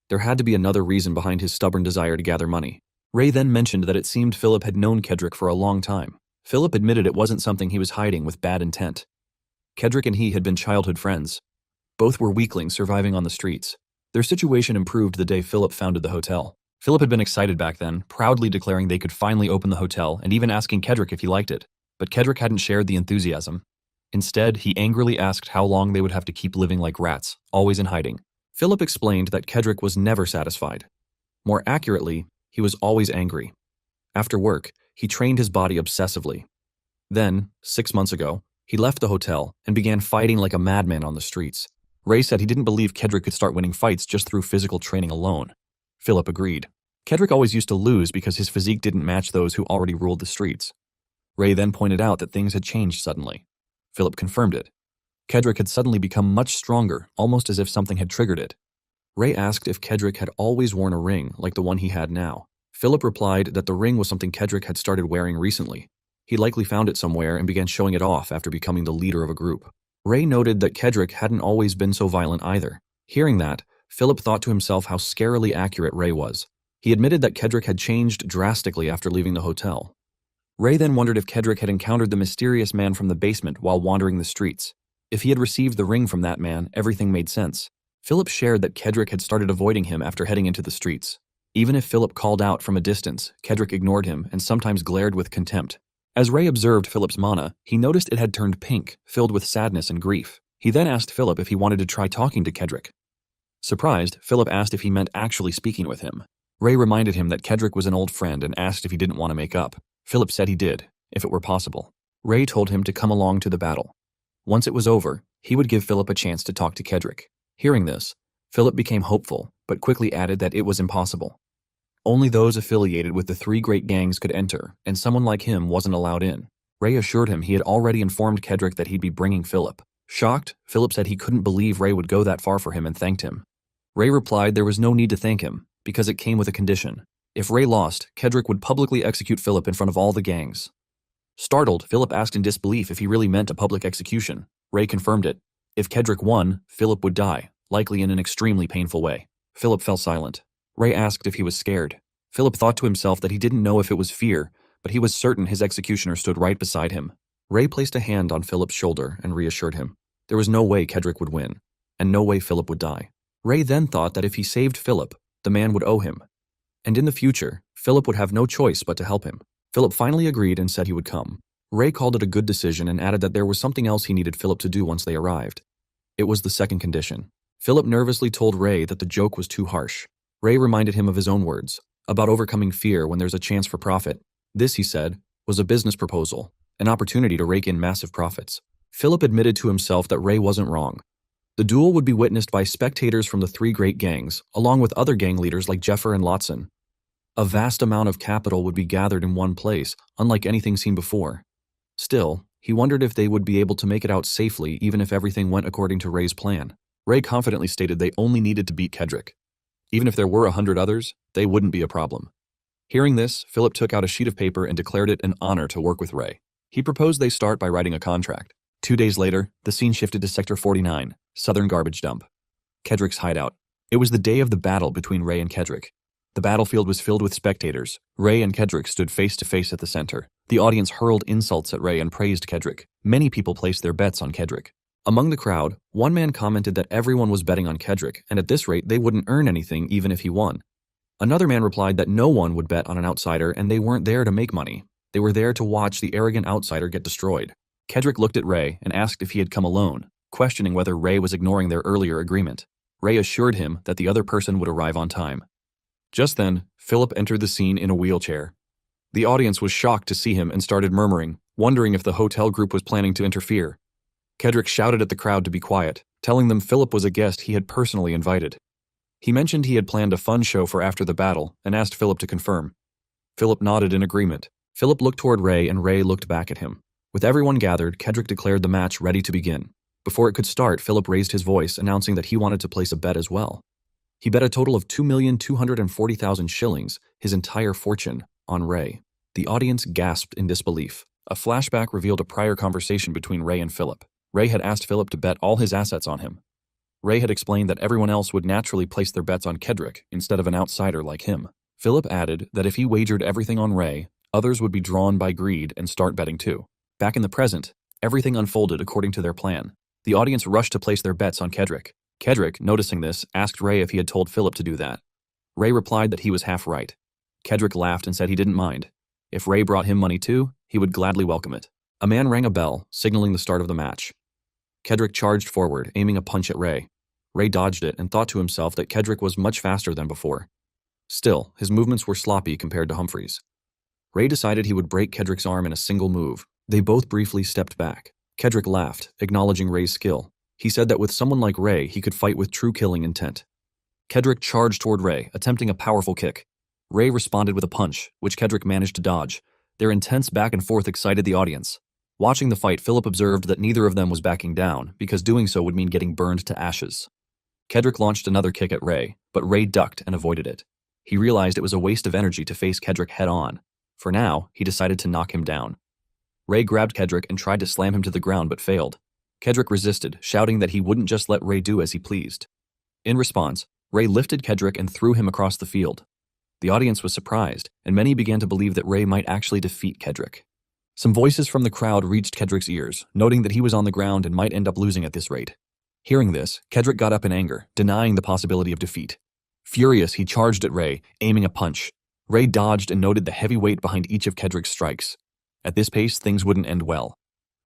There had to be another reason behind his stubborn desire to gather money. Ray then mentioned that it seemed Philip had known Kedrick for a long time. Philip admitted it wasn't something he was hiding with bad intent. Kedrick and he had been childhood friends. Both were weaklings surviving on the streets. Their situation improved the day Philip founded the hotel. Philip had been excited back then, proudly declaring they could finally open the hotel and even asking Kedrick if he liked it. But Kedrick hadn't shared the enthusiasm. Instead, he angrily asked how long they would have to keep living like rats, always in hiding. Philip explained that Kedrick was never satisfied. More accurately, he was always angry. After work, he trained his body obsessively. Then, 6 months ago, he left the hotel and began fighting like a madman on the streets. Ray said he didn't believe Kedrick could start winning fights just through physical training alone. Philip agreed. Kedrick always used to lose because his physique didn't match those who already ruled the streets. Ray then pointed out that things had changed suddenly. Philip confirmed it. Kedrick had suddenly become much stronger, almost as if something had triggered it. Ray asked if Kedrick had always worn a ring like the one he had now. Philip replied that the ring was something Kedrick had started wearing recently. He likely found it somewhere and began showing it off after becoming the leader of a group. Ray noted that Kedrick hadn't always been so violent either. Hearing that, Philip thought to himself how scarily accurate Ray was. He admitted that Kedrick had changed drastically after leaving the hotel. Ray then wondered if Kedrick had encountered the mysterious man from the basement while wandering the streets. If he had received the ring from that man, everything made sense. Philip shared that Kedrick had started avoiding him after heading into the streets. Even if Philip called out from a distance, Kedrick ignored him and sometimes glared with contempt. As Ray observed Philip's mana, he noticed it had turned pink, filled with sadness and grief. He then asked Philip if he wanted to try talking to Kedrick. Surprised, Philip asked if he meant actually speaking with him. Ray reminded him that Kedrick was an old friend and asked if he didn't want to make up. Philip said he did, if it were possible. Ray told him to come along to the battle. Once it was over, he would give Philip a chance to talk to Kedrick. Hearing this, Philip became hopeful, but quickly added that it was impossible. Only those affiliated with the 3 great gangs could enter, and someone like him wasn't allowed in. Ray assured him he had already informed Kedrick that he'd be bringing Philip. Shocked, Philip said he couldn't believe Ray would go that far for him and thanked him. Ray replied there was no need to thank him, because it came with a condition. If Ray lost, Kedrick would publicly execute Philip in front of all the gangs. Startled, Philip asked in disbelief if he really meant a public execution. Ray confirmed it. If Kedrick won, Philip would die, likely in an extremely painful way. Philip fell silent. Ray asked if he was scared. Philip thought to himself that he didn't know if it was fear, but he was certain his executioner stood right beside him. Ray placed a hand on Philip's shoulder and reassured him. There was no way Kedrick would win, and no way Philip would die. Ray then thought that if he saved Philip, the man would owe him. And in the future, Philip would have no choice but to help him. Philip finally agreed and said he would come. Ray called it a good decision and added that there was something else he needed Philip to do once they arrived. It was the second condition. Philip nervously told Ray that the joke was too harsh. Ray reminded him of his own words, about overcoming fear when there's a chance for profit. This, he said, was a business proposal, an opportunity to rake in massive profits. Philip admitted to himself that Ray wasn't wrong. The duel would be witnessed by spectators from the three great gangs, along with other gang leaders like Jeffer and Lotson. A vast amount of capital would be gathered in one place, unlike anything seen before. Still, he wondered if they would be able to make it out safely even if everything went according to Ray's plan. Ray confidently stated they only needed to beat Kedrick. Even if there were 100 others, they wouldn't be a problem. Hearing this, Philip took out a sheet of paper and declared it an honor to work with Ray. He proposed they start by writing a contract. 2 days later, the scene shifted to Sector 49, Southern Garbage Dump. Kedrick's hideout. It was the day of the battle between Ray and Kedrick. The battlefield was filled with spectators. Ray and Kedrick stood face to face at the center. The audience hurled insults at Ray and praised Kedrick. Many people placed their bets on Kedrick. Among the crowd, one man commented that everyone was betting on Kedrick, and at this rate they wouldn't earn anything even if he won. Another man replied that no one would bet on an outsider and they weren't there to make money. They were there to watch the arrogant outsider get destroyed. Kedrick looked at Ray and asked if he had come alone, questioning whether Ray was ignoring their earlier agreement. Ray assured him that the other person would arrive on time. Just then, Philip entered the scene in a wheelchair. The audience was shocked to see him and started murmuring, wondering if the hotel group was planning to interfere. Kedrick shouted at the crowd to be quiet, telling them Philip was a guest he had personally invited. He mentioned he had planned a fun show for after the battle and asked Philip to confirm. Philip nodded in agreement. Philip looked toward Ray and Ray looked back at him. With everyone gathered, Kedrick declared the match ready to begin. Before it could start, Philip raised his voice, announcing that he wanted to place a bet as well. He bet a total of 2,240,000 shillings, his entire fortune, on Ray. The audience gasped in disbelief. A flashback revealed a prior conversation between Ray and Philip. Ray had asked Philip to bet all his assets on him. Ray had explained that everyone else would naturally place their bets on Kedrick instead of an outsider like him. Philip added that if he wagered everything on Ray, others would be drawn by greed and start betting too. Back in the present, everything unfolded according to their plan. The audience rushed to place their bets on Kedrick. Kedrick, noticing this, asked Ray if he had told Philip to do that. Ray replied that he was half right. Kedrick laughed and said he didn't mind. If Ray brought him money too, he would gladly welcome it. A man rang a bell, signaling the start of the match. Kedrick charged forward, aiming a punch at Ray. Ray dodged it and thought to himself that Kedrick was much faster than before. Still, his movements were sloppy compared to Humphrey's. Ray decided he would break Kedrick's arm in a single move. They both briefly stepped back. Kedrick laughed, acknowledging Ray's skill. He said that with someone like Ray, he could fight with true killing intent. Kedrick charged toward Ray, attempting a powerful kick. Ray responded with a punch, which Kedrick managed to dodge. Their intense back and forth excited the audience. Watching the fight, Philip observed that neither of them was backing down, because doing so would mean getting burned to ashes. Kedrick launched another kick at Ray, but Ray ducked and avoided it. He realized it was a waste of energy to face Kedrick head-on. For now, he decided to knock him down. Ray grabbed Kedrick and tried to slam him to the ground but failed. Kedrick resisted, shouting that he wouldn't just let Ray do as he pleased. In response, Ray lifted Kedrick and threw him across the field. The audience was surprised, and many began to believe that Ray might actually defeat Kedrick. Some voices from the crowd reached Kedrick's ears, noting that he was on the ground and might end up losing at this rate. Hearing this, Kedrick got up in anger, denying the possibility of defeat. Furious, he charged at Ray, aiming a punch. Ray dodged and noted the heavy weight behind each of Kedrick's strikes. At this pace, things wouldn't end well.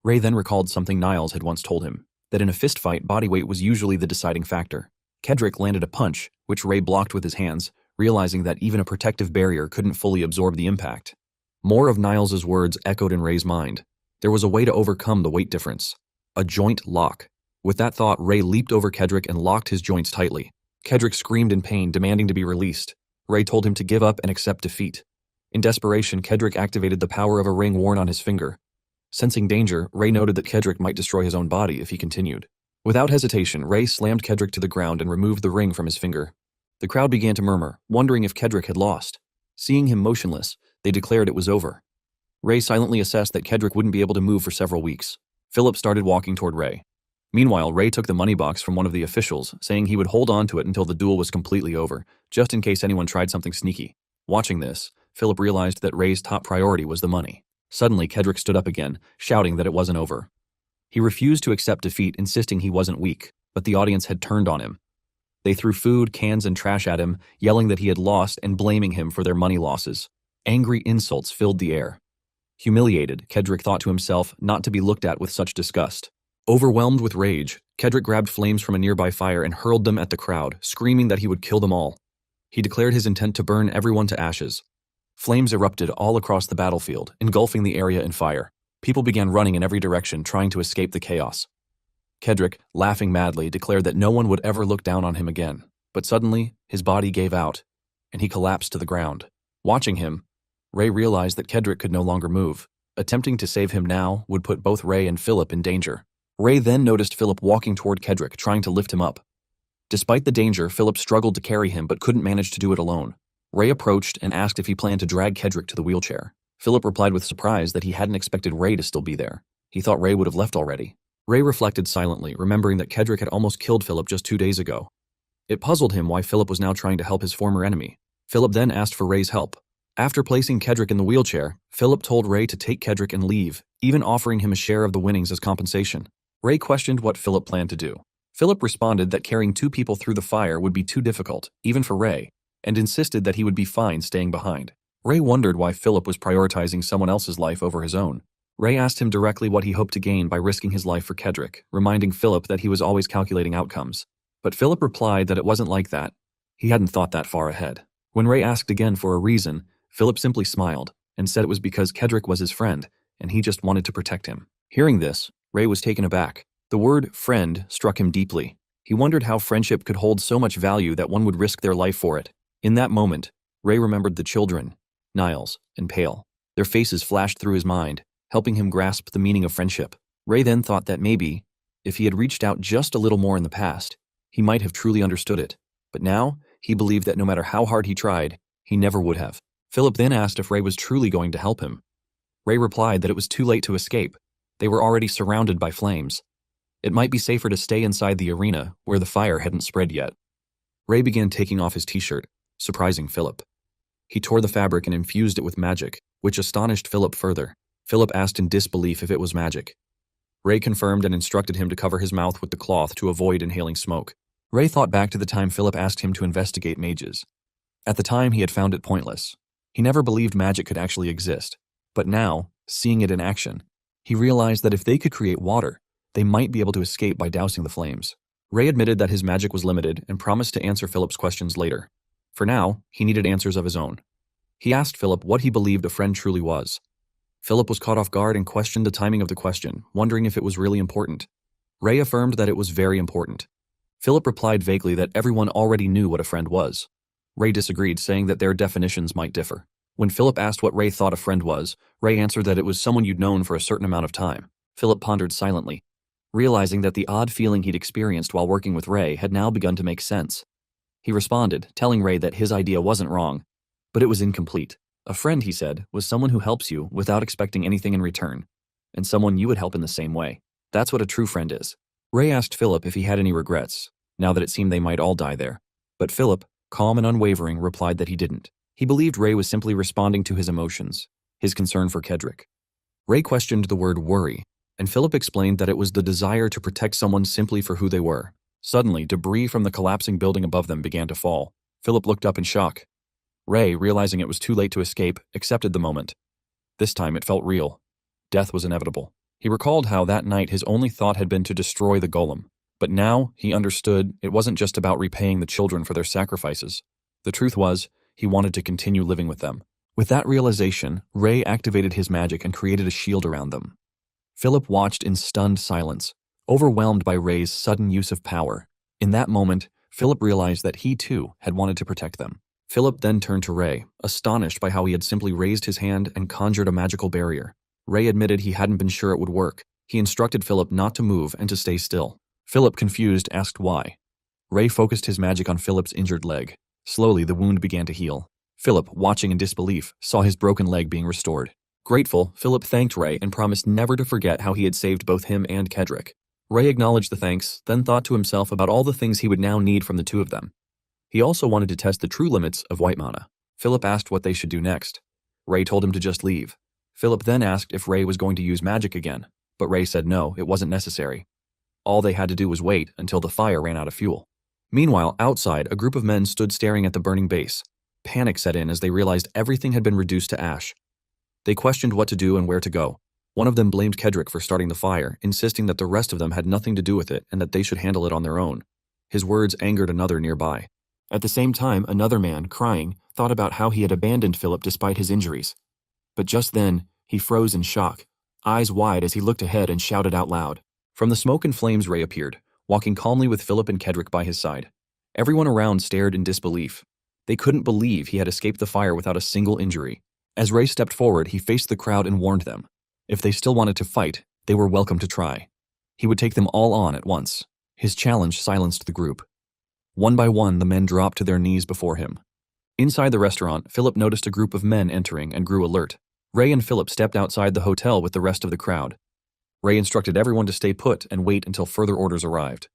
Ray then recalled something Niles had once told him, that in a fistfight, body weight was usually the deciding factor. Kedrick landed a punch, which Ray blocked with his hands, realizing that even a protective barrier couldn't fully absorb the impact. More of Niles's words echoed in Ray's mind. There was a way to overcome the weight difference. A joint lock. With that thought, Ray leaped over Kedrick and locked his joints tightly. Kedrick screamed in pain, demanding to be released. Ray told him to give up and accept defeat. In desperation, Kedrick activated the power of a ring worn on his finger. Sensing danger, Ray noted that Kedrick might destroy his own body if he continued. Without hesitation, Ray slammed Kedrick to the ground and removed the ring from his finger. The crowd began to murmur, wondering if Kedrick had lost. Seeing him motionless, they declared it was over. Ray silently assessed that Kedrick wouldn't be able to move for several weeks. Philip started walking toward Ray. Meanwhile, Ray took the money box from one of the officials, saying he would hold on to it until the duel was completely over, just in case anyone tried something sneaky. Watching this, Philip realized that Ray's top priority was the money. Suddenly, Kedrick stood up again, shouting that it wasn't over. He refused to accept defeat, insisting he wasn't weak, but the audience had turned on him. They threw food, cans, and trash at him, yelling that he had lost and blaming him for their money losses. Angry insults filled the air. Humiliated, Kedrick thought to himself not to be looked at with such disgust. Overwhelmed with rage, Kedrick grabbed flames from a nearby fire and hurled them at the crowd, screaming that he would kill them all. He declared his intent to burn everyone to ashes. Flames erupted all across the battlefield, engulfing the area in fire. People began running in every direction, trying to escape the chaos. Kedrick, laughing madly, declared that no one would ever look down on him again. But suddenly, his body gave out, and he collapsed to the ground. Watching him, Ray realized that Kedrick could no longer move. Attempting to save him now would put both Ray and Philip in danger. Ray then noticed Philip walking toward Kedrick, trying to lift him up. Despite the danger, Philip struggled to carry him but couldn't manage to do it alone. Ray approached and asked if he planned to drag Kedrick to the wheelchair. Philip replied with surprise that he hadn't expected Ray to still be there. He thought Ray would have left already. Ray reflected silently, remembering that Kedrick had almost killed Philip just 2 days ago. It puzzled him why Philip was now trying to help his former enemy. Philip then asked for Ray's help. After placing Kedrick in the wheelchair, Philip told Ray to take Kedrick and leave, even offering him a share of the winnings as compensation. Ray questioned what Philip planned to do. Philip responded that carrying 2 people through the fire would be too difficult, even for Ray, and insisted that he would be fine staying behind. Ray wondered why Philip was prioritizing someone else's life over his own. Ray asked him directly what he hoped to gain by risking his life for Kedrick, reminding Philip that he was always calculating outcomes. But Philip replied that it wasn't like that. He hadn't thought that far ahead. When Ray asked again for a reason, Philip simply smiled and said it was because Kedrick was his friend, and he just wanted to protect him. Hearing this, Ray was taken aback. The word friend struck him deeply. He wondered how friendship could hold so much value that one would risk their life for it. In that moment, Ray remembered the children, Niles and Pale. Their faces flashed through his mind, helping him grasp the meaning of friendship. Ray then thought that maybe, if he had reached out just a little more in the past, he might have truly understood it. But now, he believed that no matter how hard he tried, he never would have. Philip then asked if Ray was truly going to help him. Ray replied that it was too late to escape. They were already surrounded by flames. It might be safer to stay inside the arena, where the fire hadn't spread yet. Ray began taking off his t-shirt, surprising Philip. He tore the fabric and infused it with magic, which astonished Philip further. Philip asked in disbelief if it was magic. Ray confirmed and instructed him to cover his mouth with the cloth to avoid inhaling smoke. Ray thought back to the time Philip asked him to investigate mages. At the time, he had found it pointless. He never believed magic could actually exist. But now, seeing it in action, he realized that if they could create water, they might be able to escape by dousing the flames. Ray admitted that his magic was limited and promised to answer Philip's questions later. For now, he needed answers of his own. He asked Philip what he believed a friend truly was. Philip was caught off guard and questioned the timing of the question, wondering if it was really important. Ray affirmed that it was very important. Philip replied vaguely that everyone already knew what a friend was. Ray disagreed, saying that their definitions might differ. When Philip asked what Ray thought a friend was, Ray answered that it was someone you'd known for a certain amount of time. Philip pondered silently, realizing that the odd feeling he'd experienced while working with Ray had now begun to make sense. He responded, telling Ray that his idea wasn't wrong, but it was incomplete. A friend, he said, was someone who helps you without expecting anything in return, and someone you would help in the same way. That's what a true friend is. Ray asked Philip if he had any regrets, now that it seemed they might all die there. But Philip, calm and unwavering, replied that he didn't. He believed Ray was simply responding to his emotions, his concern for Kedrick. Ray questioned the word worry, and Philip explained that it was the desire to protect someone simply for who they were. Suddenly, debris from the collapsing building above them began to fall. Philip looked up in shock. Ray, realizing it was too late to escape, accepted the moment. This time it felt real. Death was inevitable. He recalled how that night his only thought had been to destroy the golem. But now, he understood it wasn't just about repaying the children for their sacrifices. The truth was, he wanted to continue living with them. With that realization, Ray activated his magic and created a shield around them. Philip watched in stunned silence, overwhelmed by Ray's sudden use of power. In that moment, Philip realized that he too had wanted to protect them. Philip then turned to Ray, astonished by how he had simply raised his hand and conjured a magical barrier. Ray admitted he hadn't been sure it would work. He instructed Philip not to move and to stay still. Philip, confused, asked why. Ray focused his magic on Philip's injured leg. Slowly, the wound began to heal. Philip, watching in disbelief, saw his broken leg being restored. Grateful, Philip thanked Ray and promised never to forget how he had saved both him and Kedrick. Ray acknowledged the thanks, then thought to himself about all the things he would now need from the two of them. He also wanted to test the true limits of white mana. Philip asked what they should do next. Ray told him to just leave. Philip then asked if Ray was going to use magic again, but Ray said no, it wasn't necessary. All they had to do was wait until the fire ran out of fuel. Meanwhile, outside, a group of men stood staring at the burning base. Panic set in as they realized everything had been reduced to ash. They questioned what to do and where to go. One of them blamed Kedrick for starting the fire, insisting that the rest of them had nothing to do with it and that they should handle it on their own. His words angered another nearby. At the same time, another man, crying, thought about how he had abandoned Philip despite his injuries. But just then, he froze in shock, eyes wide as he looked ahead and shouted out loud. From the smoke and flames, Ray appeared, walking calmly with Philip and Kedrick by his side. Everyone around stared in disbelief. They couldn't believe he had escaped the fire without a single injury. As Ray stepped forward, he faced the crowd and warned them. If they still wanted to fight, they were welcome to try. He would take them all on at once. His challenge silenced the group. One by one, the men dropped to their knees before him. Inside the restaurant, Philip noticed a group of men entering and grew alert. Ray and Philip stepped outside the hotel with the rest of the crowd. Ray instructed everyone to stay put and wait until further orders arrived.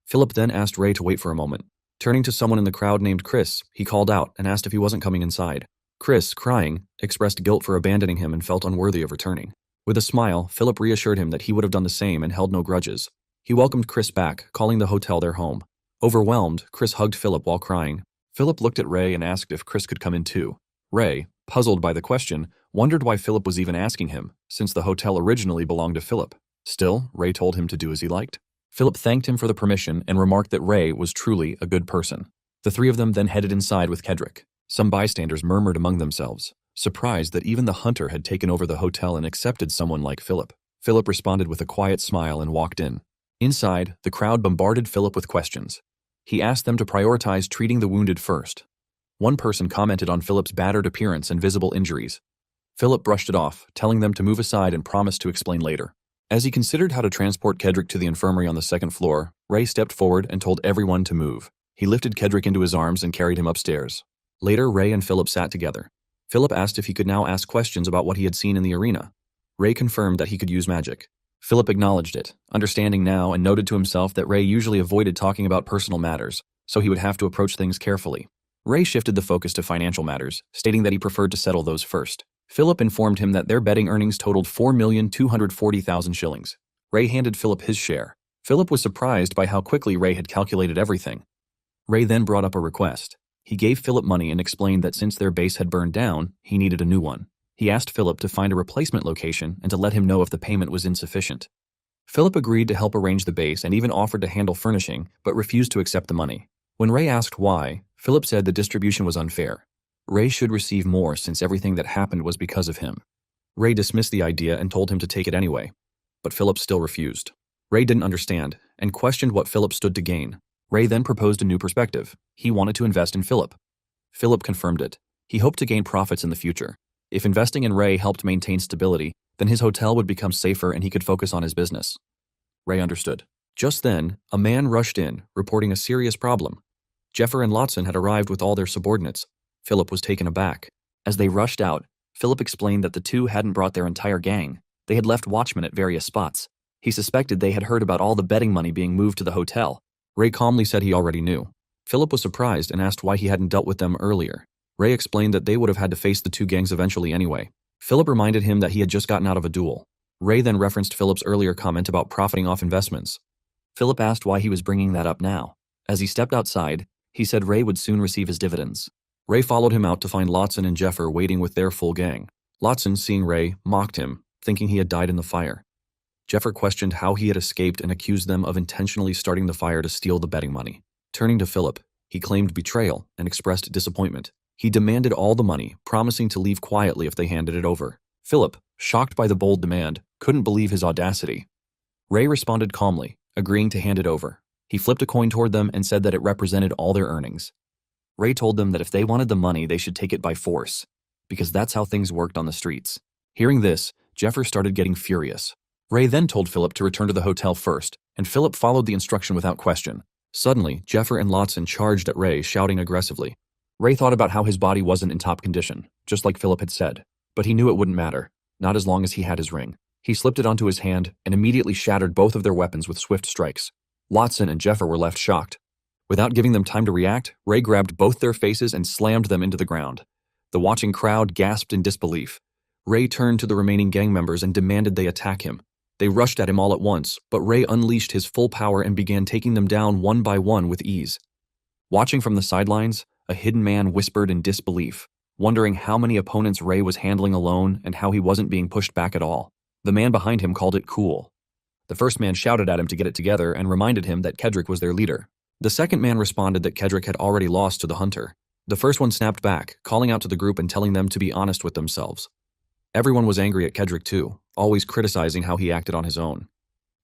Philip then asked Ray to wait for a moment. Turning to someone in the crowd named Chris, he called out and asked if he wasn't coming inside. Chris, crying, expressed guilt for abandoning him and felt unworthy of returning. With a smile, Philip reassured him that he would have done the same and held no grudges. He welcomed Chris back, calling the hotel their home. Overwhelmed, Chris hugged Philip while crying. Philip looked at Ray and asked if Chris could come in too. Ray, puzzled by the question, wondered why Philip was even asking him, since the hotel originally belonged to Philip. Still, Ray told him to do as he liked. Philip thanked him for the permission and remarked that Ray was truly a good person. The three of them then headed inside with Kedrick. Some bystanders murmured among themselves, surprised that even the hunter had taken over the hotel and accepted someone like Philip. Philip responded with a quiet smile and walked in. Inside, the crowd bombarded Philip with questions. He asked them to prioritize treating the wounded first. One person commented on Philip's battered appearance and visible injuries. Philip brushed it off, telling them to move aside and promised to explain later. As he considered how to transport Kedrick to the infirmary on the second floor, Ray stepped forward and told everyone to move. He lifted Kedrick into his arms and carried him upstairs. Later, Ray and Philip sat together. Philip asked if he could now ask questions about what he had seen in the arena. Ray confirmed that he could use magic. Philip acknowledged it, understanding now, and noted to himself that Ray usually avoided talking about personal matters, so he would have to approach things carefully. Ray shifted the focus to financial matters, stating that he preferred to settle those first. Philip informed him that their betting earnings totaled 4,240,000 shillings. Ray handed Philip his share. Philip was surprised by how quickly Ray had calculated everything. Ray then brought up a request. He gave Philip money and explained that since their base had burned down, he needed a new one. He asked Philip to find a replacement location and to let him know if the payment was insufficient. Philip agreed to help arrange the base and even offered to handle furnishing, but refused to accept the money. When Ray asked why, Philip said the distribution was unfair. Ray should receive more since everything that happened was because of him. Ray dismissed the idea and told him to take it anyway, but Philip still refused. Ray didn't understand and questioned what Philip stood to gain. Ray then proposed a new perspective. He wanted to invest in Philip. Philip confirmed it. He hoped to gain profits in the future. If investing in Ray helped maintain stability, then his hotel would become safer and he could focus on his business. Ray understood. Just then, a man rushed in, reporting a serious problem. Jeffer and Lotson had arrived with all their subordinates. Philip was taken aback. As they rushed out, Philip explained that the two hadn't brought their entire gang. They had left watchmen at various spots. He suspected they had heard about all the betting money being moved to the hotel. Ray calmly said he already knew. Philip was surprised and asked why he hadn't dealt with them earlier. Ray explained that they would have had to face the two gangs eventually anyway. Philip reminded him that he had just gotten out of a duel. Ray then referenced Philip's earlier comment about profiting off investments. Philip asked why he was bringing that up now. As he stepped outside, he said Ray would soon receive his dividends. Ray followed him out to find Lotson and Jeffer waiting with their full gang. Lotson, seeing Ray, mocked him, thinking he had died in the fire. Jeffer questioned how he had escaped and accused them of intentionally starting the fire to steal the betting money. Turning to Philip, he claimed betrayal and expressed disappointment. He demanded all the money, promising to leave quietly if they handed it over. Philip, shocked by the bold demand, couldn't believe his audacity. Ray responded calmly, agreeing to hand it over. He flipped a coin toward them and said that it represented all their earnings. Ray told them that if they wanted the money, they should take it by force, because that's how things worked on the streets. Hearing this, Jeffer started getting furious. Ray then told Philip to return to the hotel first, and Philip followed the instruction without question. Suddenly, Jeffer and Lotson charged at Ray, shouting aggressively. Ray thought about how his body wasn't in top condition, just like Philip had said, but he knew it wouldn't matter, not as long as he had his ring. He slipped it onto his hand and immediately shattered both of their weapons with swift strikes. Lotson and Jeffer were left shocked. Without giving them time to react, Ray grabbed both their faces and slammed them into the ground. The watching crowd gasped in disbelief. Ray turned to the remaining gang members and demanded they attack him. They rushed at him all at once, but Ray unleashed his full power and began taking them down one by one with ease. Watching from the sidelines, a hidden man whispered in disbelief, wondering how many opponents Ray was handling alone and how he wasn't being pushed back at all. The man behind him called it cool. The first man shouted at him to get it together and reminded him that Kedrick was their leader. The second man responded that Kedrick had already lost to the hunter. The first one snapped back, calling out to the group and telling them to be honest with themselves. Everyone was angry at Kedrick too, always criticizing how he acted on his own.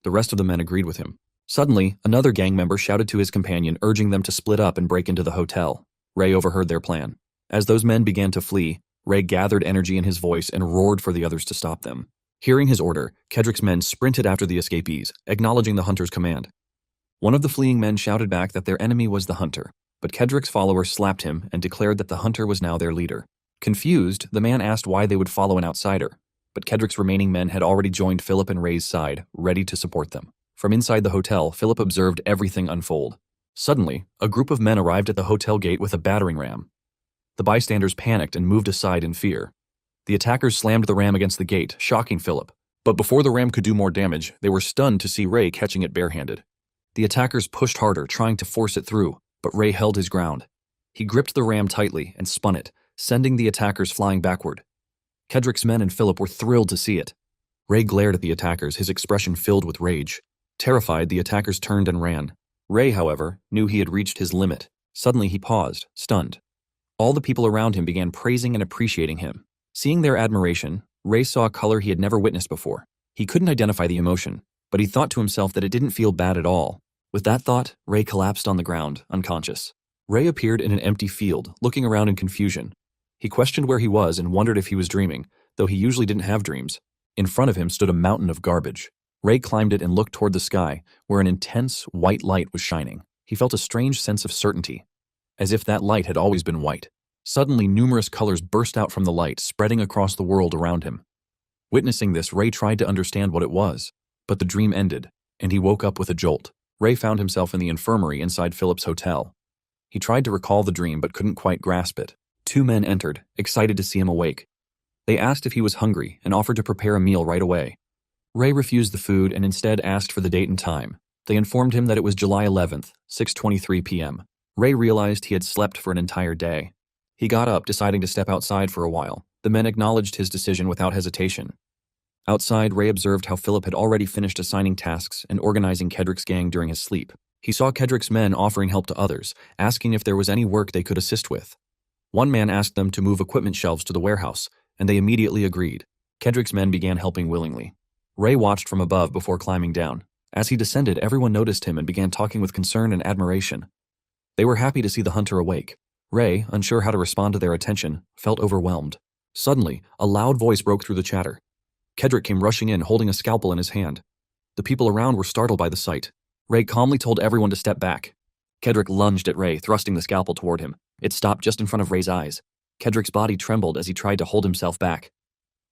The rest of the men agreed with him. Suddenly, another gang member shouted to his companion, urging them to split up and break into the hotel. Ray overheard their plan. As those men began to flee, Ray gathered energy in his voice and roared for the others to stop them. Hearing his order, Kedrick's men sprinted after the escapees, acknowledging the hunter's command. One of the fleeing men shouted back that their enemy was the hunter, but Kedrick's followers slapped him and declared that the hunter was now their leader. Confused, the man asked why they would follow an outsider, but Kedrick's remaining men had already joined Philip and Ray's side, ready to support them. From inside the hotel, Philip observed everything unfold. Suddenly, a group of men arrived at the hotel gate with a battering ram. The bystanders panicked and moved aside in fear. The attackers slammed the ram against the gate, shocking Philip. But before the ram could do more damage, they were stunned to see Ray catching it barehanded. The attackers pushed harder, trying to force it through, but Ray held his ground. He gripped the ram tightly and spun it, sending the attackers flying backward. Kedrick's men and Philip were thrilled to see it. Ray glared at the attackers, his expression filled with rage. Terrified, the attackers turned and ran. Ray, however, knew he had reached his limit. Suddenly he paused, stunned. All the people around him began praising and appreciating him. Seeing their admiration, Ray saw a color he had never witnessed before. He couldn't identify the emotion, but he thought to himself that it didn't feel bad at all. With that thought, Ray collapsed on the ground, unconscious. Ray appeared in an empty field, looking around in confusion. He questioned where he was and wondered if he was dreaming, though he usually didn't have dreams. In front of him stood a mountain of garbage. Ray climbed it and looked toward the sky, where an intense, white light was shining. He felt a strange sense of certainty, as if that light had always been white. Suddenly, numerous colors burst out from the light, spreading across the world around him. Witnessing this, Ray tried to understand what it was, but the dream ended, and he woke up with a jolt. Ray found himself in the infirmary inside Philip's hotel. He tried to recall the dream but couldn't quite grasp it. Two men entered, excited to see him awake. They asked if he was hungry and offered to prepare a meal right away. Ray refused the food and instead asked for the date and time. They informed him that it was July 11th, 6:23 p.m. Ray realized he had slept for an entire day. He got up, deciding to step outside for a while. The men acknowledged his decision without hesitation. Outside, Ray observed how Philip had already finished assigning tasks and organizing Kedrick's gang during his sleep. He saw Kedrick's men offering help to others, asking if there was any work they could assist with. One man asked them to move equipment shelves to the warehouse, and they immediately agreed. Kedrick's men began helping willingly. Ray watched from above before climbing down. As he descended, everyone noticed him and began talking with concern and admiration. They were happy to see the hunter awake. Ray, unsure how to respond to their attention, felt overwhelmed. Suddenly, a loud voice broke through the chatter. Kedrick came rushing in, holding a scalpel in his hand. The people around were startled by the sight. Ray calmly told everyone to step back. Kedrick lunged at Ray, thrusting the scalpel toward him. It stopped just in front of Ray's eyes. Kedrick's body trembled as he tried to hold himself back.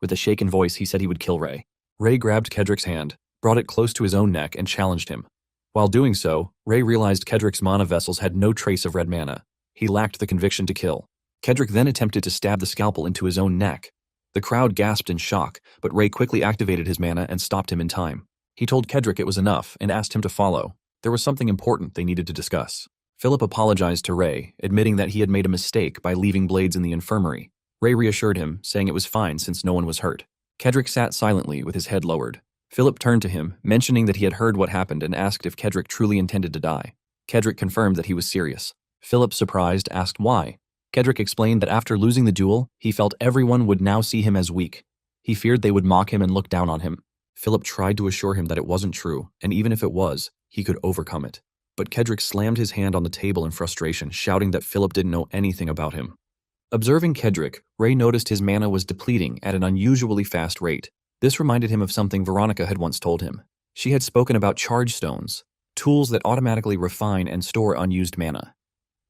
With a shaken voice, he said he would kill Ray. Ray grabbed Kedrick's hand, brought it close to his own neck, and challenged him. While doing so, Ray realized Kedrick's mana vessels had no trace of red mana. He lacked the conviction to kill. Kedrick then attempted to stab the scalpel into his own neck. The crowd gasped in shock, but Ray quickly activated his mana and stopped him in time. He told Kedrick it was enough and asked him to follow. There was something important they needed to discuss. Philip apologized to Ray, admitting that he had made a mistake by leaving Blades in the infirmary. Ray reassured him, saying it was fine since no one was hurt. Kedrick sat silently with his head lowered. Philip turned to him, mentioning that he had heard what happened and asked if Kedrick truly intended to die. Kedrick confirmed that he was serious. Philip, surprised, asked why. Kedrick explained that after losing the duel, he felt everyone would now see him as weak. He feared they would mock him and look down on him. Philip tried to assure him that it wasn't true, and even if it was, he could overcome it. But Kedrick slammed his hand on the table in frustration, shouting that Philip didn't know anything about him. Observing Kedrick, Ray noticed his mana was depleting at an unusually fast rate. This reminded him of something Veronica had once told him. She had spoken about charge stones, tools that automatically refine and store unused mana.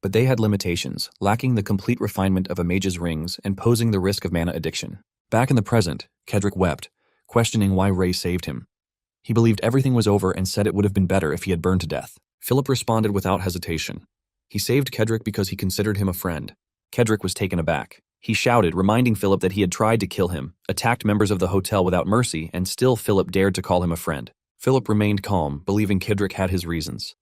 But they had limitations, lacking the complete refinement of a mage's rings and posing the risk of mana addiction. Back in the present, Kedrick wept, questioning why Ray saved him. He believed everything was over and said it would have been better if he had burned to death. Philip responded without hesitation. He saved Kedrick because he considered him a friend. Kedrick was taken aback. He shouted, reminding Philip that he had tried to kill him, attacked members of the hotel without mercy, and still Philip dared to call him a friend. Philip remained calm, believing Kedrick had his reasons.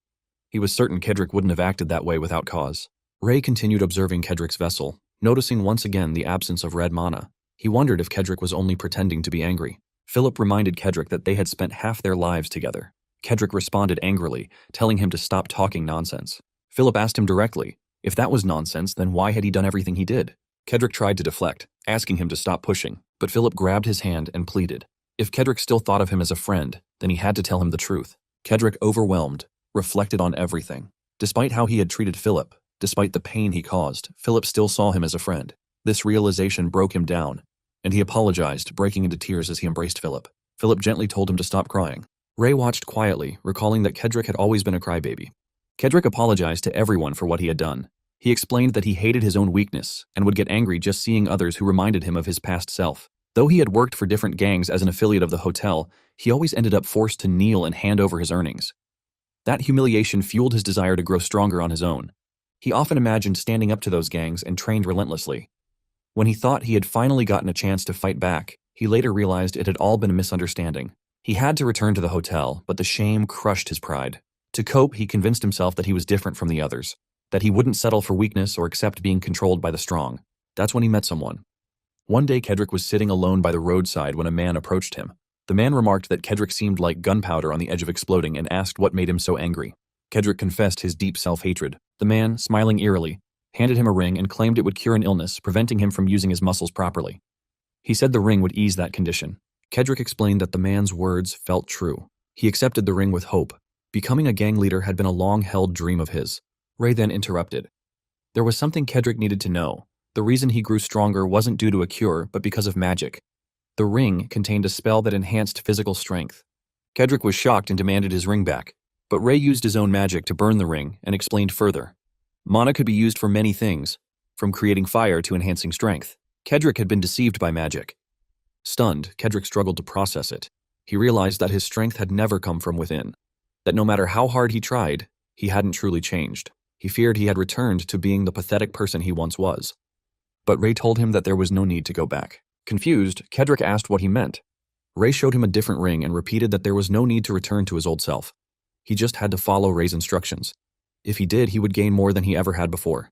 He was certain Kedrick wouldn't have acted that way without cause. Ray continued observing Kedrick's vessel, noticing once again the absence of red mana. He wondered if Kedrick was only pretending to be angry. Philip reminded Kedrick that they had spent half their lives together. Kedrick responded angrily, telling him to stop talking nonsense. Philip asked him directly, if that was nonsense, then why had he done everything he did? Kedrick tried to deflect, asking him to stop pushing, but Philip grabbed his hand and pleaded. If Kedrick still thought of him as a friend, then he had to tell him the truth. Kedrick, overwhelmed, reflected on everything. Despite how he had treated Philip, despite the pain he caused, Philip still saw him as a friend. This realization broke him down, and he apologized, breaking into tears as he embraced Philip. Philip gently told him to stop crying. Ray watched quietly, recalling that Kedrick had always been a crybaby. Kedrick apologized to everyone for what he had done. He explained that he hated his own weakness and would get angry just seeing others who reminded him of his past self. Though he had worked for different gangs as an affiliate of the hotel, he always ended up forced to kneel and hand over his earnings. That humiliation fueled his desire to grow stronger on his own. He often imagined standing up to those gangs and trained relentlessly. When he thought he had finally gotten a chance to fight back, he later realized it had all been a misunderstanding. He had to return to the hotel, but the shame crushed his pride. To cope, he convinced himself that he was different from the others, that he wouldn't settle for weakness or accept being controlled by the strong. That's when he met someone. One day, Kedrick was sitting alone by the roadside when a man approached him. The man remarked that Kedrick seemed like gunpowder on the edge of exploding and asked what made him so angry. Kedrick confessed his deep self-hatred. The man, smiling eerily, handed him a ring and claimed it would cure an illness, preventing him from using his muscles properly. He said the ring would ease that condition. Kedrick explained that the man's words felt true. He accepted the ring with hope. Becoming a gang leader had been a long-held dream of his. Ray then interrupted. There was something Kedrick needed to know. The reason he grew stronger wasn't due to a cure, but because of magic. The ring contained a spell that enhanced physical strength. Kedrick was shocked and demanded his ring back, but Ray used his own magic to burn the ring and explained further. Mana could be used for many things, from creating fire to enhancing strength. Kedrick had been deceived by magic. Stunned, Kedrick struggled to process it. He realized that his strength had never come from within, that no matter how hard he tried, he hadn't truly changed. He feared he had returned to being the pathetic person he once was. But Ray told him that there was no need to go back. Confused, Kedrick asked what he meant. Ray showed him a different ring and repeated that there was no need to return to his old self. He just had to follow Ray's instructions. If he did, he would gain more than he ever had before.